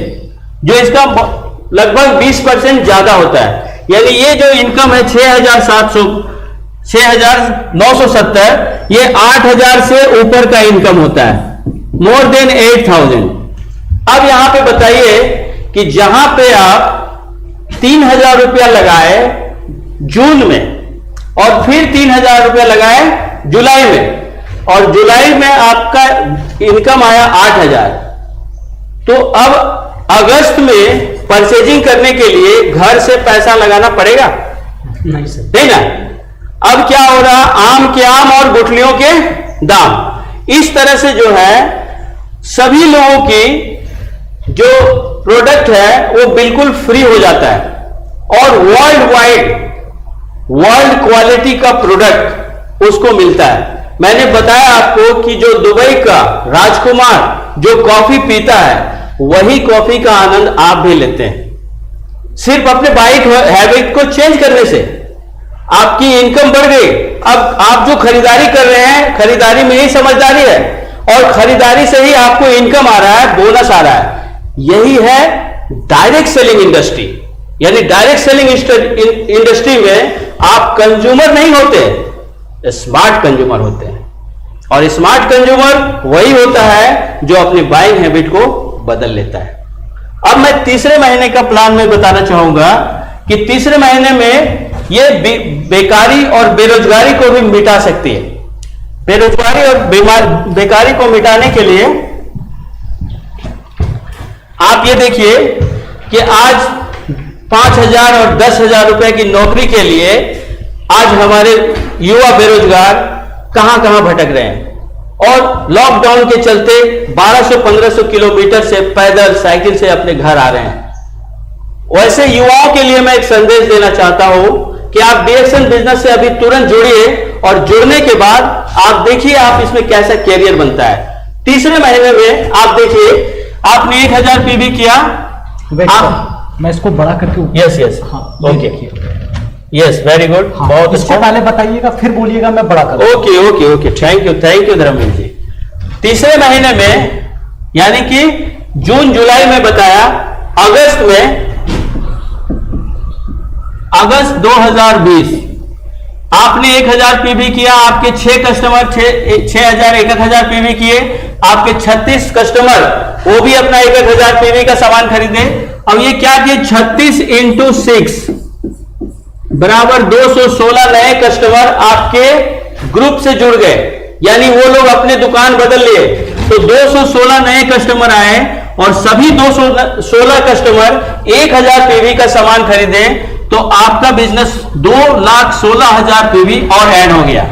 जो इसका लगभग 20% ज्यादा होता है। यानी ये जो इनकम है 6,970, ये 8,000 से ऊपर का इनकम होता है, मोर देन 8,000। अब यहां पे बताइए कि जहां पे आप 3,000 रुपया लगाए जून में और फिर 3,000 रुपया लगाए जुलाई में, और जुलाई में आपका इनकम आया 8,000, तो अब अगस्त में परचेजिंग करने के लिए घर से पैसा लगाना पड़ेगा? नहीं सर, नहीं ना। अब क्या हो रहा, आम के आम और गुठलियों के दाम। इस तरह से जो है सभी लोगों की जो प्रोडक्ट है वो बिल्कुल फ्री हो जाता है, और वर्ल्ड वाइड वर्ल्ड क्वालिटी का प्रोडक्ट उसको मिलता है। मैंने बताया आपको कि जो दुबई का राजकुमार जो कॉफी पीता है, वही कॉफी का आनंद आप भी लेते हैं, सिर्फ अपने बाइक हैबिट को चेंज करने से आपकी इनकम बढ़ गई। अब आप जो खरीदारी कर रहे हैं, खरीदारी में ही समझदारी है, और खरीदारी से ही आपको इनकम आ रहा है, बोनस आ रहा है। यही है डायरेक्ट सेलिंग इंडस्ट्री। यानी डायरेक्ट सेलिंग इंडस्ट्री में आप कंज्यूमर नहीं होते, स्मार्ट कंज्यूमर होते हैं, और स्मार्ट कंज्यूमर वही होता है जो अपनी बाइंग हैबिट को बदल लेता है। अब मैं तीसरे महीने का प्लान में बताना चाहूंगा कि तीसरे महीने में ये बेकारी और बेरोजगारी को भी मिटा सकती है। बेरोजगारी और बेकारी को मिटाने के लिए आप ये देखिए कि आज 5,000 और 10,000 रुपए की नौकरी के लिए आज हमारे युवा बेरोजगार कहां कहां भटक रहे हैं, और लॉकडाउन के चलते 1200-1500 किलोमीटर से पैदल साइकिल से अपने घर आ रहे हैं। वैसे युवाओं के लिए मैं एक संदेश देना चाहता हूं कि आप डीएक्सन बिजनेस से अभी तुरंत जुड़िए, और जुड़ने के बाद आप देखिए आप इसमें कैसा कैरियर बनता है। तीसरे महीने में आप देखिए आपने 1,000 पीवी किया। मैं इसको बड़ा करके यस हाँ ओके यस वेरी गुड। बहुत इससे पहले बताइएगा फिर बोलिएगा, मैं बड़ा करूंगा। Okay okay okay thank you Dharmendra ji. तीसरे महीने में यानी कि जून जुलाई में बताया, अगस्त 2020 आपने 1,000 पीवी किया, आपके 6 कस्टमर 6,000 1,000 पीवी किए, आपके 36 कस्टमर वो भी अपना 1,000 पीवी का सामान खरीदे। अब ये क्या किए, 36 × 6 बराबर 216 नए कस्टमर आपके ग्रुप से जुड़ गए, यानी वो लोग अपने दुकान बदल लिए। तो 216 नए कस्टमर आए, और सभी 216 कस्टमर 1,000 पीवी का सामान खरीदे, तो आपका बिजनेस 2,16,000 पीवी और ऐड हो गया।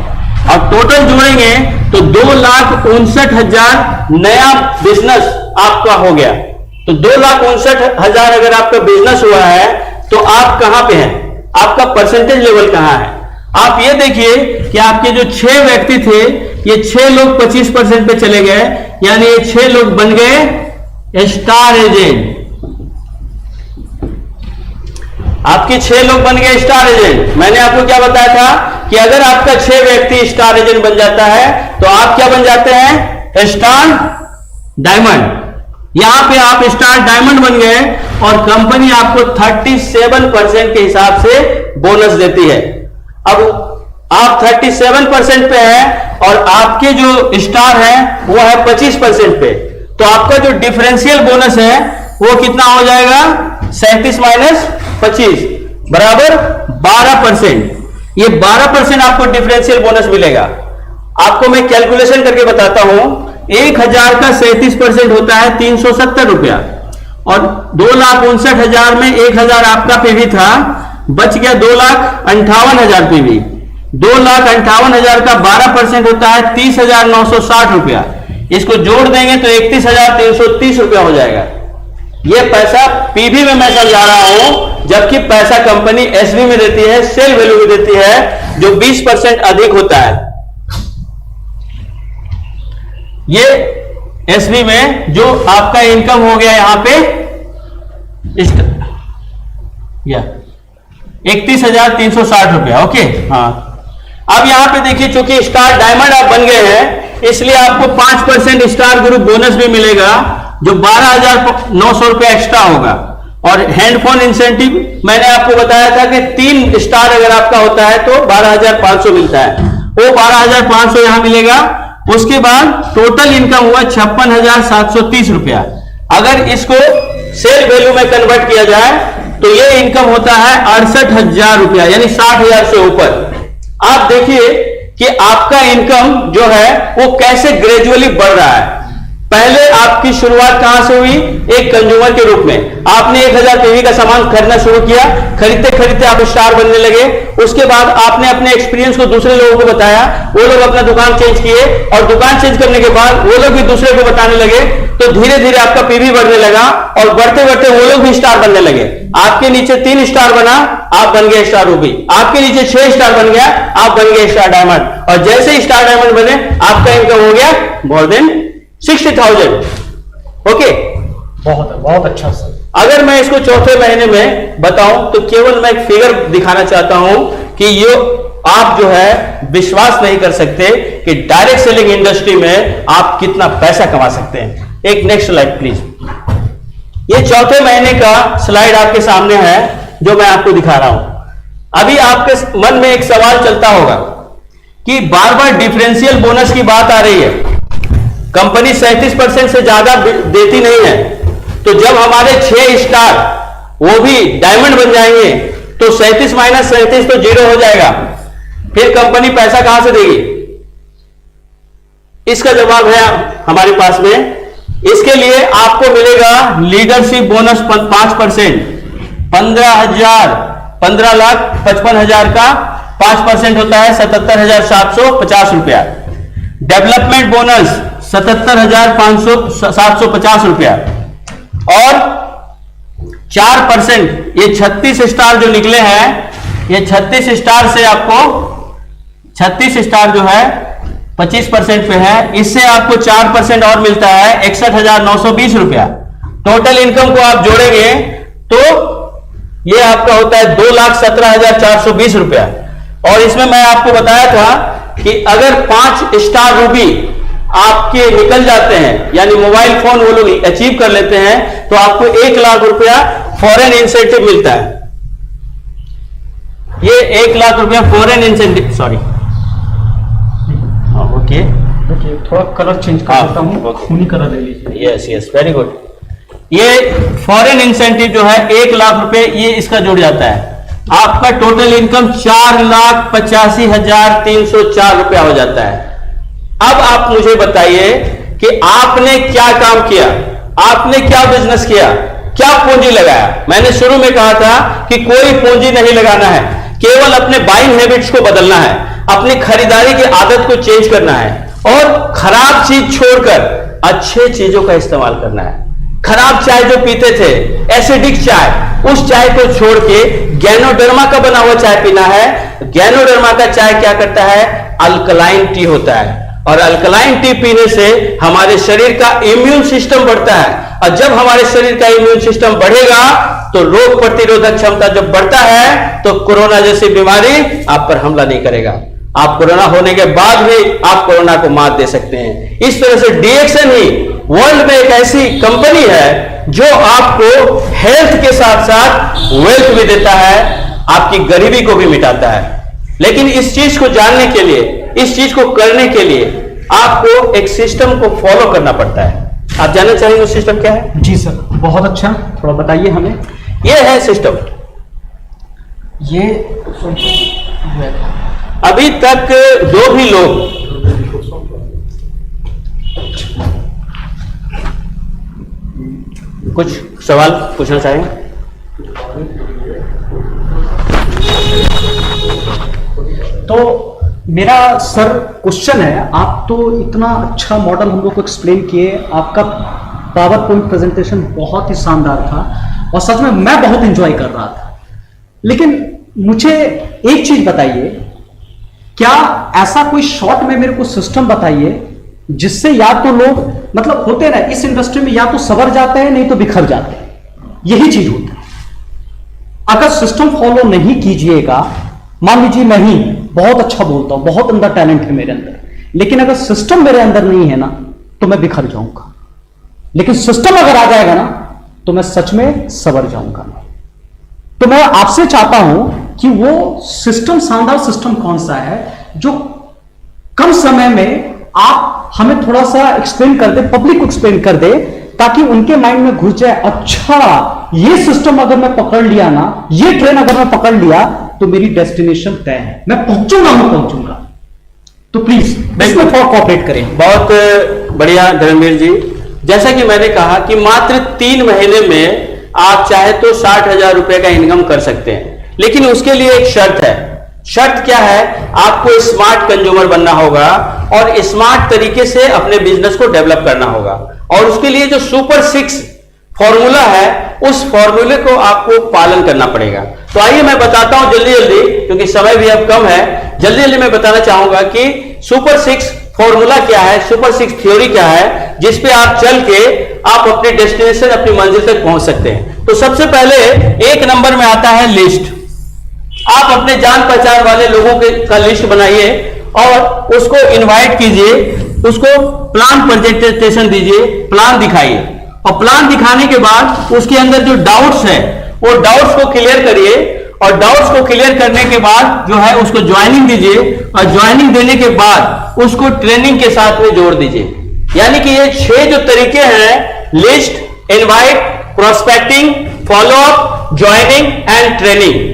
और टोटल जोड़ेंगे तो 2,59,000 नया बिजनेस आपका हो गया। तो 2,59,000 अगर आपका बिजनेस हुआ है तो आप कहां पे हैं, आपका परसेंटेज लेवल कहां है। आप ये देखिए कि आपके जो 6 व्यक्ति थे, ये 6 लोग 25% पे चले गए, यानी ये 6 लोग बन गए स्टार एजेंट। आपके 6 लोग बन गए स्टार एजेंट। मैंने आपको क्या बताया था कि अगर आपका 6 व्यक्ति स्टार एजेंट बन जाता है तो आप क्या बन जाते हैं, स्टार डायमंड। यहां पे आप स्टार डायमंड बन गए, और कंपनी आपको 37% के हिसाब से बोनस देती है। अब आप 37% पे हैं, और आपके जो स्टार है वो है 25% पे, तो आपका जो डिफरेंशियल बोनस है वो कितना हो जाएगा, 37 - 25 बराबर 12%। ये 12% आपको डिफरेंशियल बोनस मिलेगा। आपको मैं कैलकुलेशन करके बताता हूं, 1,000 का 37% होता है 370 रुपया, और 2,59,000 में 1,000 आपका पीवी था, बच गया 2,58,000 पीवी। 2,58,000 का 12% होता है 30,960 रुपया। इसको जोड़ देंगे तो 31,330 रुपया हो जाएगा। यह पैसा पीवी में मैं समझा रहा हूं, जबकि पैसा कंपनी एसवी में देती है, सेल वैल्यू में देती है, जो 20% अधिक होता है। ये एसवी में जो आपका इनकम हो गया यहां पे या 31,360 रुपया। ओके, हाँ। अब यहां पे देखिए, चूंकि स्टार डायमंड आप बन गए हैं, इसलिए आपको 5% स्टार ग्रुप बोनस भी मिलेगा, जो 12,900 रुपया एक्स्ट्रा होगा। और हैंडफोन इंसेंटिव मैंने आपको बताया था कि 3 स्टार अगर आपका होता है तो 12,500 मिलता है, वो 12,500 यहां मिलेगा। उसके बाद टोटल इनकम हुआ 56,730 रुपया। अगर इसको सेल वैल्यू में कन्वर्ट किया जाए तो ये इनकम होता है 68,000 रुपया, यानी 60,000 से ऊपर। आप देखिए कि आपका इनकम जो है वो कैसे ग्रेजुअली बढ़ रहा है। पहले आपकी शुरुआत कहां से हुई? एक कंज्यूमर के रूप में आपने 1000 पीवी का सामान खरीदना शुरू किया, खरीदते खरीदते आप स्टार बनने लगे। उसके बाद आपने अपने एक्सपीरियंस को दूसरे लोगों को बताया, वो लोग अपना दुकान चेंज किए, और दुकान चेंज करने के बाद वो लोग भी दूसरे को बताने लगे, तो धीरे धीरे आपका पीवी बढ़ने लगा, और बढ़ते बढ़ते वो लोग भी स्टार बनने लगे। आपके नीचे 3 स्टार बना, आप बन गए स्टार रूबी। आपके नीचे 6 स्टार बन गया, आप बन गए स्टार डायमंड। और जैसे ही स्टार डायमंड बने, आपका इनकम हो गया मोर देन 60,000। ओके, बहुत अच्छा सर। अगर मैं इसको चौथे महीने में बताऊं तो केवल मैं एक फिगर दिखाना चाहता हूं कि ये आप जो है विश्वास नहीं कर सकते कि डायरेक्ट सेलिंग इंडस्ट्री में आप कितना पैसा कमा सकते हैं। एक नेक्स्ट स्लाइड प्लीज। ये चौथे महीने का स्लाइड आपके सामने है जो मैं आपको दिखा रहा हूं। अभी आपके मन में एक सवाल चलता होगा कि बार बार डिफरेंशियल बोनस की बात आ रही है, कंपनी 37% से ज्यादा देती नहीं है, तो जब हमारे 6 स्टार वो भी डायमंड बन जाएंगे तो 37 माइनस 37 तो 0 हो जाएगा, फिर कंपनी पैसा कहां से देगी? इसका जवाब है हमारे पास में। इसके लिए आपको मिलेगा लीडरशिप बोनस 5%, 15,55,000 का 5% होता है 77,750 रुपया। डेवलपमेंट बोनस 77,750 रुपया, और 4%, ये 36 स्टार जो निकले हैं, ये 36 स्टार से आपको 36 स्टार जो है 25% पे है, इससे आपको 4% और मिलता है 61,920 रुपया। टोटल इनकम को आप जोड़ेंगे तो ये आपका होता है 2,17,420 रुपया। और इसमें मैं आपको बताया था कि अगर 5 स्टार रूबी आपके निकल जाते हैं, यानी मोबाइल फोन वो लोग अचीव कर लेते हैं, तो आपको 1 लाख रुपया फॉरेन इंसेंटिव मिलता है। ये 1 लाख रुपया फॉरेन इंसेंटिव, सॉरी, ओके, थोड़ा कलर चेंज कर देता हूं, खूनी कलर ले लीजिए। Yes yes, very good. ये फॉरेन इंसेंटिव जो है 1 लाख रुपए, ये इसका जुड़ जाता है। आपका टोटल इनकम 4,85,304 रुपया हो जाता है। अब आप मुझे बताइए कि आपने क्या काम किया, आपने क्या बिजनेस किया, क्या पूंजी लगाया। मैंने शुरू में कहा था कि कोई पूंजी नहीं लगाना है, केवल अपने बाइंग हैबिट्स को बदलना है, अपनी खरीदारी की आदत को चेंज करना है, और खराब चीज छोड़कर अच्छे चीजों का इस्तेमाल करना है। खराब चाय जो पीते थे, एसिडिक चाय, उस चाय को छोड़ के गैनोडर्मा का बना हुआ चाय पीना है। गैनोडर्मा का चाय क्या करता है? अल्कलाइन टी होता है, और अल्कलाइन टी पीने से हमारे शरीर का इम्यून सिस्टम बढ़ता है, और जब हमारे शरीर का इम्यून सिस्टम बढ़ेगा तो रोग प्रतिरोधक क्षमता जब बढ़ता है तो कोरोना जैसी बीमारी आप पर हमला नहीं करेगा। आप कोरोना होने के बाद भी आप कोरोना को मात दे सकते हैं। इस तरह से डीएक्सन ही वर्ल्ड में एक ऐसी कंपनी है जो आपको हेल्थ के साथ साथ वेल्थ भी देता है, आपकी गरीबी को भी मिटाता है। लेकिन इस चीज को जानने के लिए, इस चीज को करने के लिए आपको एक सिस्टम को फॉलो करना पड़ता है। आप जानना चाहेंगे सिस्टम क्या है? जी सर, बहुत अच्छा, थोड़ा बताइए हमें। यह है सिस्टम। ये अभी तक जो भी लोग कुछ सवाल पूछना चाहेंगे? तो मेरा सर क्वेश्चन है, आप तो इतना अच्छा मॉडल हम लोग को एक्सप्लेन किए, आपका पावर पॉइंट प्रेजेंटेशन बहुत ही शानदार था और सच में मैं बहुत एंजॉय कर रहा था। लेकिन मुझे एक चीज बताइए, क्या ऐसा कोई शॉर्ट में मेरे को सिस्टम बताइए जिससे या तो लोग, मतलब होते ना इस इंडस्ट्री में, या तो सवर जाते हैं नहीं तो बिखर जाते हैं। यही चीज होता है। अगर सिस्टम फॉलो नहीं कीजिएगा, मान लीजिए मैं ही बहुत अच्छा बोलता हूं, बहुत अंदर टैलेंट है मेरे अंदर, लेकिन अगर सिस्टम मेरे अंदर नहीं है ना तो मैं बिखर जाऊंगा। लेकिन सिस्टम अगर आ जाएगा ना तो मैं सच में संवर जाऊंगा। तो मैं आपसे चाहता हूं कि वो सिस्टम, शानदार सिस्टम कौन सा है जो कम समय में आप हमें थोड़ा सा एक्सप्लेन कर दे, पब्लिक को एक्सप्लेन कर दे, ताकि उनके माइंड में घुस जाए, अच्छा ये सिस्टम अगर मैं पकड़ लिया ना, ये ट्रेन अगर मैं पकड़ लिया तो मेरी डेस्टिनेशन तय है, मैं पहुंचूंगा। तो प्लीज इसमें थोड़ा कोऑपरेट करें। बहुत बढ़िया धर्मवीर जी, जैसा कि मैंने कहा कि मात्र 3 महीने में आप चाहे तो 60,000 रुपए का इनकम कर सकते हैं, लेकिन उसके लिए एक शर्त है। शर्त क्या है? आपको स्मार्ट कंज्यूमर बनना होगा और स्मार्ट तरीके से अपने बिजनेस को डेवलप करना होगा, और उसके लिए जो सुपर 6 फॉर्मूला है, उस फॉर्मूले को आपको पालन करना पड़ेगा। तो आइए मैं बताता हूं जल्दी जल्दी, क्योंकि समय भी अब कम है, जल्दी जल्दी मैं बताना चाहूंगा कि सुपर 6 फॉर्मूला क्या है, सुपर 6 थ्योरी क्या है, जिसपे आप चल के आप अपने डेस्टिनेशन, अपनी मंजिल तक पहुंच सकते हैं। तो सबसे पहले 1 नंबर में आता है लिस्ट। आप अपने जान पहचान वाले लोगों का लिस्ट बनाइए और उसको इनवाइट कीजिए, उसको प्लान प्रेजेंटेशन दीजिए, प्लान दिखाइए, और प्लान दिखाने के बाद उसके अंदर जो डाउट्स है वो डाउट्स को क्लियर करिए, और डाउट्स को क्लियर करने के बाद जो है उसको ज्वाइनिंग दीजिए, और ज्वाइनिंग देने के बाद उसको ट्रेनिंग के साथ में जोड़ दीजिए। यानी कि ये 6 जो तरीके हैं, list, invite, prospecting, follow up, joining and training,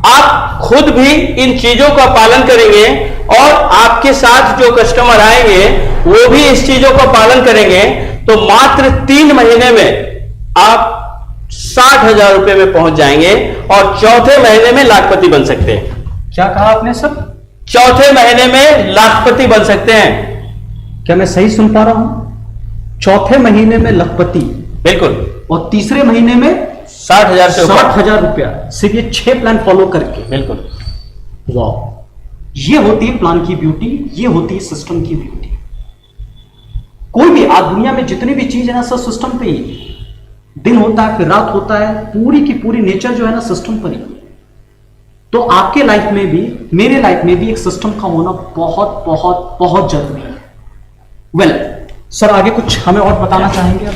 आप खुद भी इन चीजों का पालन करेंगे और आपके साथ जो कस्टमर आएंगे वो भी इस चीजों का पालन करेंगे, तो मात्र 3 महीने में आप 60,000 रुपए में पहुंच जाएंगे और चौथे महीने में लाखपति बन सकते हैं। क्या कहा आपने सर? चौथे महीने में लाखपति बन सकते हैं। क्या मैं सही सुन पा रहा हूं? चौथे महीने में लाखपति? बिल्कुल। और तीसरे महीने में 60,000 से 60,000 रुपया, सिर्फ ये 6 प्लान फॉलो करके। बिल्कुल। वाह, ये होती है प्लान की ब्यूटी, ये होती है सिस्टम की ब्यूटी। कोई भी आज दुनिया में जितनी भी चीज है ना, सब सिस्टम पे ही, दिन होता है फिर रात होता है, पूरी की पूरी नेचर जो है ना सिस्टम पर ही। तो आपके लाइफ में भी, मेरे लाइफ में भी एक सिस्टम का होना बहुत बहुत बहुत जरूरी है। वेल सर, आगे कुछ हमें और बताना चाहेंगे आप?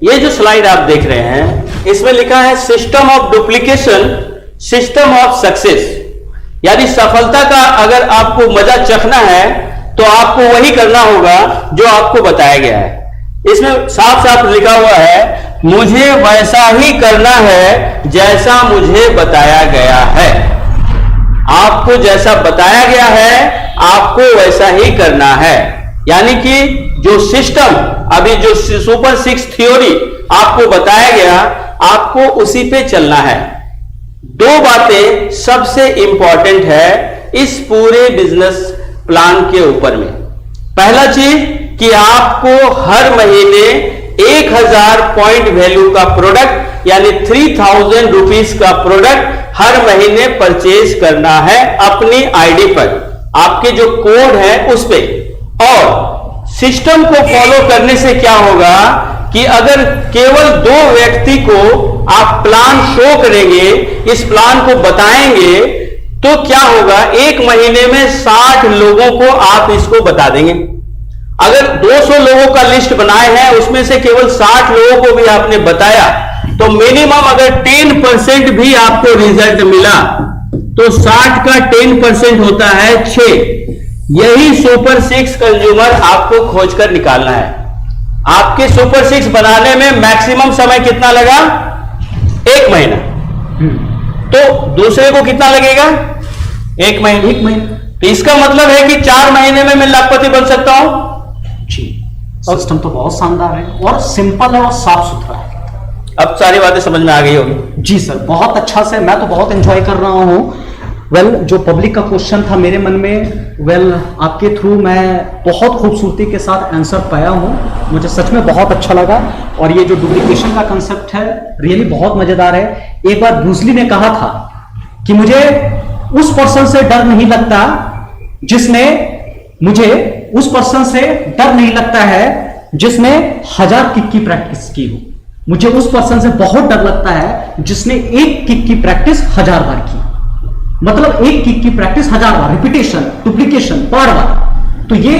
ये जो स्लाइड आप देख रहे हैं, इसमें लिखा है system of duplication, system of success. यानी सफलता का अगर आपको मजा चखना है तो आपको वही करना होगा जो आपको बताया गया है। इसमें साफ साफ लिखा हुआ है, मुझे वैसा ही करना है जैसा मुझे बताया गया है। आपको जैसा बताया गया है आपको वैसा ही करना है। यानी कि जो सिस्टम, अभी जो सुपर 6 थ्योरी आपको बताया गया, आपको उसी पे चलना है। 2 बातें सबसे इंपॉर्टेंट है इस पूरे बिजनेस प्लान के ऊपर में। पहला चीज कि आपको हर महीने 1000 पॉइंट वैल्यू का प्रोडक्ट, यानी 3000 रुपीज का प्रोडक्ट हर महीने परचेज करना है अपनी आईडी पर, आपके जो कोड है उस पे। और सिस्टम को फॉलो करने से क्या होगा कि अगर केवल 2 व्यक्ति को आप प्लान शो करेंगे, इस प्लान को बताएंगे, तो क्या होगा, 1 महीने में 60 लोगों को आप इसको बता देंगे। अगर 200 लोगों का लिस्ट बनाए हैं, उसमें से केवल 60 लोगों को भी आपने बताया, तो मिनिमम अगर 10% भी आपको रिजल्ट मिला तो 60 का 10% होता है 6। यही सुपर 6 कंज्यूमर आपको खोजकर निकालना है। आपके सुपर 6 बनाने में मैक्सिमम समय कितना लगा? 1 महीना। तो दूसरे को कितना लगेगा? 1 महीना। 1 महीना। तो इसका मतलब है कि 4 महीने में मैं लाखपति बन सकता हूं जी। सिस्टम तो बहुत शानदार है और सिंपल है और साफ सुथरा है। अब सारी बातें समझ में आ गई होगी। जी सर, बहुत अच्छा से, मैं तो बहुत एंजॉय कर रहा हूं। वेल, जो पब्लिक का क्वेश्चन था मेरे मन में, वेल आपके थ्रू मैं बहुत खूबसूरती के साथ आंसर पाया हूं। मुझे सच में बहुत अच्छा लगा। और ये जो डुप्लीकेशन का कंसेप्ट है रियली बहुत मजेदार है। एक बार ब्रूसली ने कहा था कि मुझे उस पर्सन से डर नहीं लगता जिसने, मुझे उस पर्सन से डर नहीं लगता है जिसने 1000 किक की प्रैक्टिस की हो। मुझे उस पर्सन से बहुत डर लगता है जिसने एक किक की प्रैक्टिस 1000 बार की, मतलब एक किक की प्रैक्टिस 1000 बार, रिपीटेशन, डुप्लीकेशन, बार बार। तो ये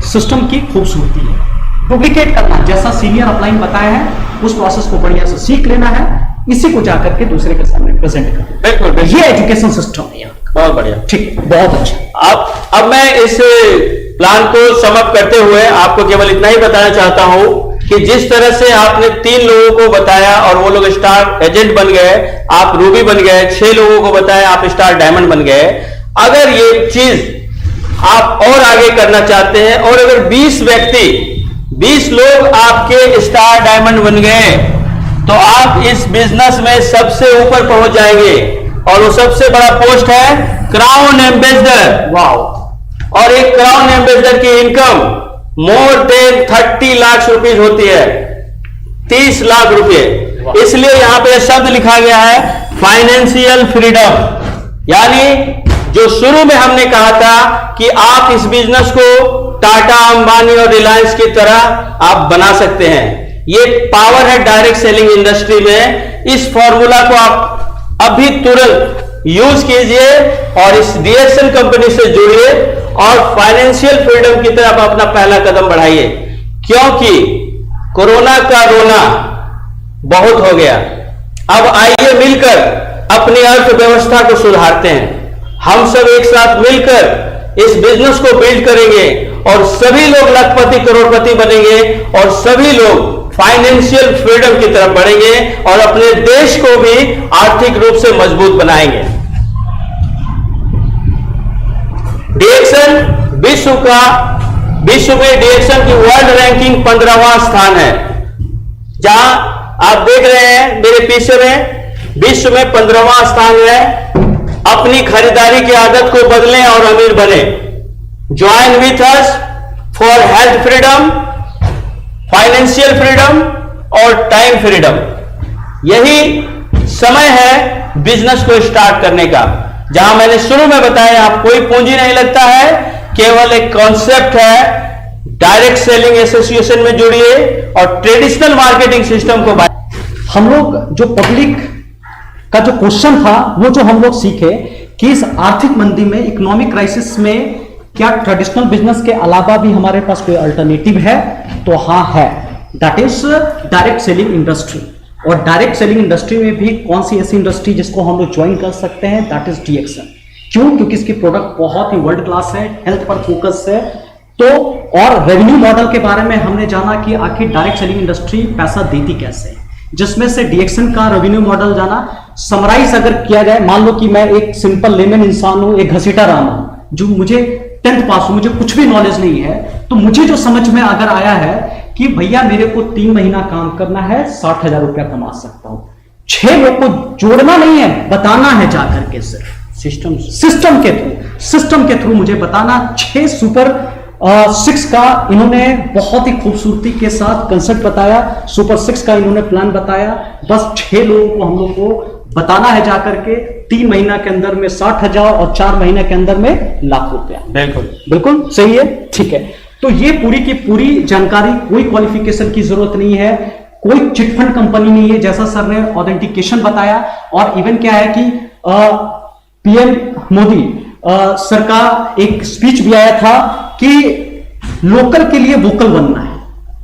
सिस्टम की खूबसूरती है। डुप्लीकेट करना, जैसा सीनियर अपलाइन बताया है, उस प्रोसेस को बढ़िया से सीख लेना है, इसी को जाकर के दूसरे के सामने प्रेजेंट करना। बिल्कुल, ये एजुकेशन सिस्टम है यहाँ। बहुत बढ़िया, ठीक, बहुत अच्छा। अब मैं इस प्लान को समअप करते हुए आपको केवल इतना ही बताना चाहता हूं कि जिस तरह से आपने 3 लोगों को बताया और वो लोग स्टार एजेंट बन गए, आप रूबी बन गए, 6 लोगों को बताया, आप स्टार डायमंड बन गए। अगर ये चीज आप और आगे करना चाहते हैं और अगर 20 व्यक्ति, 20 लोग आपके स्टार डायमंड बन गए, तो आप इस बिजनेस में सबसे ऊपर पहुंच जाएंगे। और वो सबसे बड़ा पोस्ट है क्राउन एम्बेसडर। वाओ। और एक क्राउन एम्बेसडर की income more than 30 lakh rupees होती है, 30 लाख रुपए। इसलिए यहां पे शब्द लिखा गया है फाइनेंशियल फ्रीडम। यानी जो शुरू में हमने कहा था कि आप इस बिजनेस को टाटा, अंबानी और रिलायंस की तरह आप बना सकते हैं। ये पावर है डायरेक्ट सेलिंग इंडस्ट्री में। इस फॉर्मूला को आप अभी तुरंत यूज कीजिए और इस डीएक्सन कंपनी से जुड़िए और फाइनेंशियल फ्रीडम की तरफ अपना पहला कदम बढ़ाइए, क्योंकि कोरोना का रोना बहुत हो गया। अब आइए मिलकर अपनी अर्थव्यवस्था को सुधारते हैं। हम सब एक साथ मिलकर इस बिजनेस को बिल्ड करेंगे और सभी लोग लखपति करोड़पति बनेंगे और सभी लोग फाइनेंशियल फ्रीडम की तरफ बढ़ेंगे और अपने देश को भी आर्थिक रूप से मजबूत बनाएंगे। डीएक्सन विश्व में डीएक्सन की वर्ल्ड रैंकिंग 15वां स्थान है। जहां आप देख रहे हैं मेरे पीछे में, विश्व में 15वां स्थान है। अपनी खरीदारी की आदत को बदलें और अमीर बने। Join with us for health freedom, financial freedom और टाइम फ्रीडम। यही समय है बिजनेस को स्टार्ट करने का। जहां मैंने शुरू में बताया, आप कोई पूंजी नहीं लगता है, केवल एक कॉन्सेप्ट है। डायरेक्ट सेलिंग एसोसिएशन में जुड़िए और ट्रेडिशनल मार्केटिंग सिस्टम को हम लोग जो पब्लिक का जो क्वेश्चन था, वो जो हम लोग सीखे कि इस आर्थिक मंदी में, इकोनॉमिक क्राइसिस में, क्या ट्रेडिशनल बिजनेस के अलावा भी हमारे पास कोई अल्टरनेटिव है? तो हाँ है, that is direct selling industry. और डायरेक्ट सेलिंग इंडस्ट्री में भी कौन सी ऐसी इंडस्ट्री जिसको हम लोग ज्वाइन कर सकते हैं? That is DXN. क्यों? क्योंकि इसकी प्रोडक्ट बहुत ही वर्ल्ड क्लास है, हेल्थ पर फोकस है। तो और रेवेन्यू मॉडल के बारे में हमने जाना कि आखिर डायरेक्ट सेलिंग इंडस्ट्री पैसा देती कैसे है, जिसमें से डीएक्सन का रेवेन्यू मॉडल जाना। समराइज अगर किया जाए, मान लो कि मैं एक सिंपल लेमन इंसान हूं, एक घसीटा राम हूं, जो मुझे 10th पास हूं, मुझे कुछ भी नॉलेज नहीं है, तो मुझे जो समझ में अगर आया है कि भैया मेरे को 3 महीना काम करना है, 60,000 रुपया कमा सकता हूं। 6 लोग को जोड़ना नहीं है, बताना है जाकर के सिर्फ सिस्टम के थ्रू मुझे बताना। 6 सुपर 6 का इन्होंने बहुत ही खूबसूरती के साथ कंसेप्ट बताया, सुपर 6 का इन्होंने प्लान बताया। बस 6 लोगों को हम लोग को बताना है जाकर के 3 महीना के अंदर में 60,000 और 4 महीने के अंदर में लाख रुपया। बिल्कुल सही है, ठीक है। तो ये पूरी की पूरी जानकारी, कोई क्वालिफिकेशन की जरूरत नहीं है, कोई चिटफंड कंपनी नहीं है, जैसा सर ने ऑथेंटिकेशन बताया। और इवन क्या है कि पीएम मोदी सर का एक स्पीच भी आया था कि लोकल के लिए वोकल बनना है।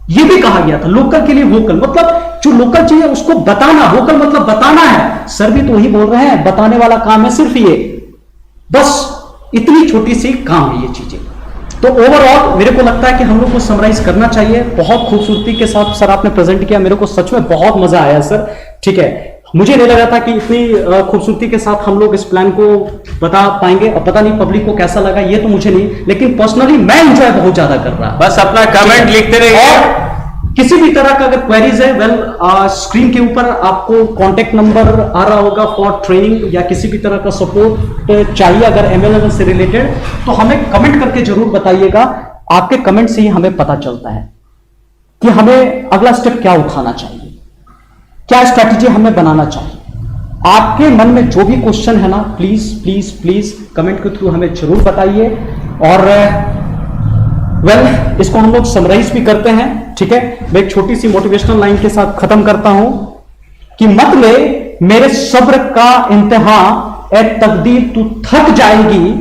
ये भी कहा गया था, लोकल के लिए वोकल, मतलब जो लोकल चाहिए उसको बताना। वोकल मतलब बताना है। सर भी तो वही बोल रहे हैं, बताने वाला काम है सिर्फ ये, बस इतनी छोटी सी काम है ये चीजें। तो ओवरऑल मेरे को लगता है कि हम लोग को समराइज करना चाहिए। बहुत खूबसूरती के साथ सर आपने प्रेजेंट किया, मेरे को सच में बहुत मजा आया सर, ठीक है। मुझे नहीं लगा था कि इतनी खूबसूरती के साथ हम लोग इस प्लान को बता पाएंगे, और पता नहीं पब्लिक को कैसा लगा, ये तो मुझे नहीं, लेकिन पर्सनली मैं एंजॉय बहुत ज्यादा कर रहा। बस अपना कमेंट लिखते रहिए। और किसी भी तरह का अगर क्वेरीज है, वेल स्क्रीन के ऊपर आपको कांटेक्ट नंबर आ रहा होगा फॉर ट्रेनिंग, या किसी भी तरह का सपोर्ट चाहिए अगर एमएलएम से रिलेटेड, तो हमें कमेंट करके जरूर बताइएगा। आपके कमेंट से ही हमें पता चलता है कि हमें अगला स्टेप क्या उठाना चाहिए, क्या स्ट्रैटेजी हमें बनाना चाहिए। आपके मन में जो भी क्वेश्चन है ना, प्लीज प्लीज प्लीज कमेंट के थ्रू हमें जरूर बताइए। और वेल इसको हम लोग समराइज भी करते हैं, ठीक है। मैं एक छोटी सी मोटिवेशनल लाइन के साथ खत्म करता हूं कि मत ले मेरे सब्र का इंतहा, ए तकदीर तू थक जाएगी,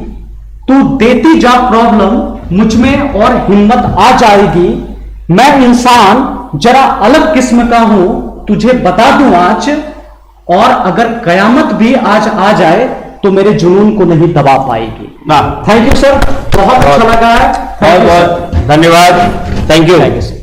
तू देती जा प्रॉब्लम मुझ में और हिम्मत आ जाएगी। मैं इंसान जरा अलग किस्म का हूं, तुझे बता दूं आज, और अगर कयामत भी आज आ जाए तो मेरे जुनून को नहीं दबा पाएगी। वाह, थैंक यू सर, बहुत अच्छा लगा है। बहुत बहुत धन्यवाद। Thank you.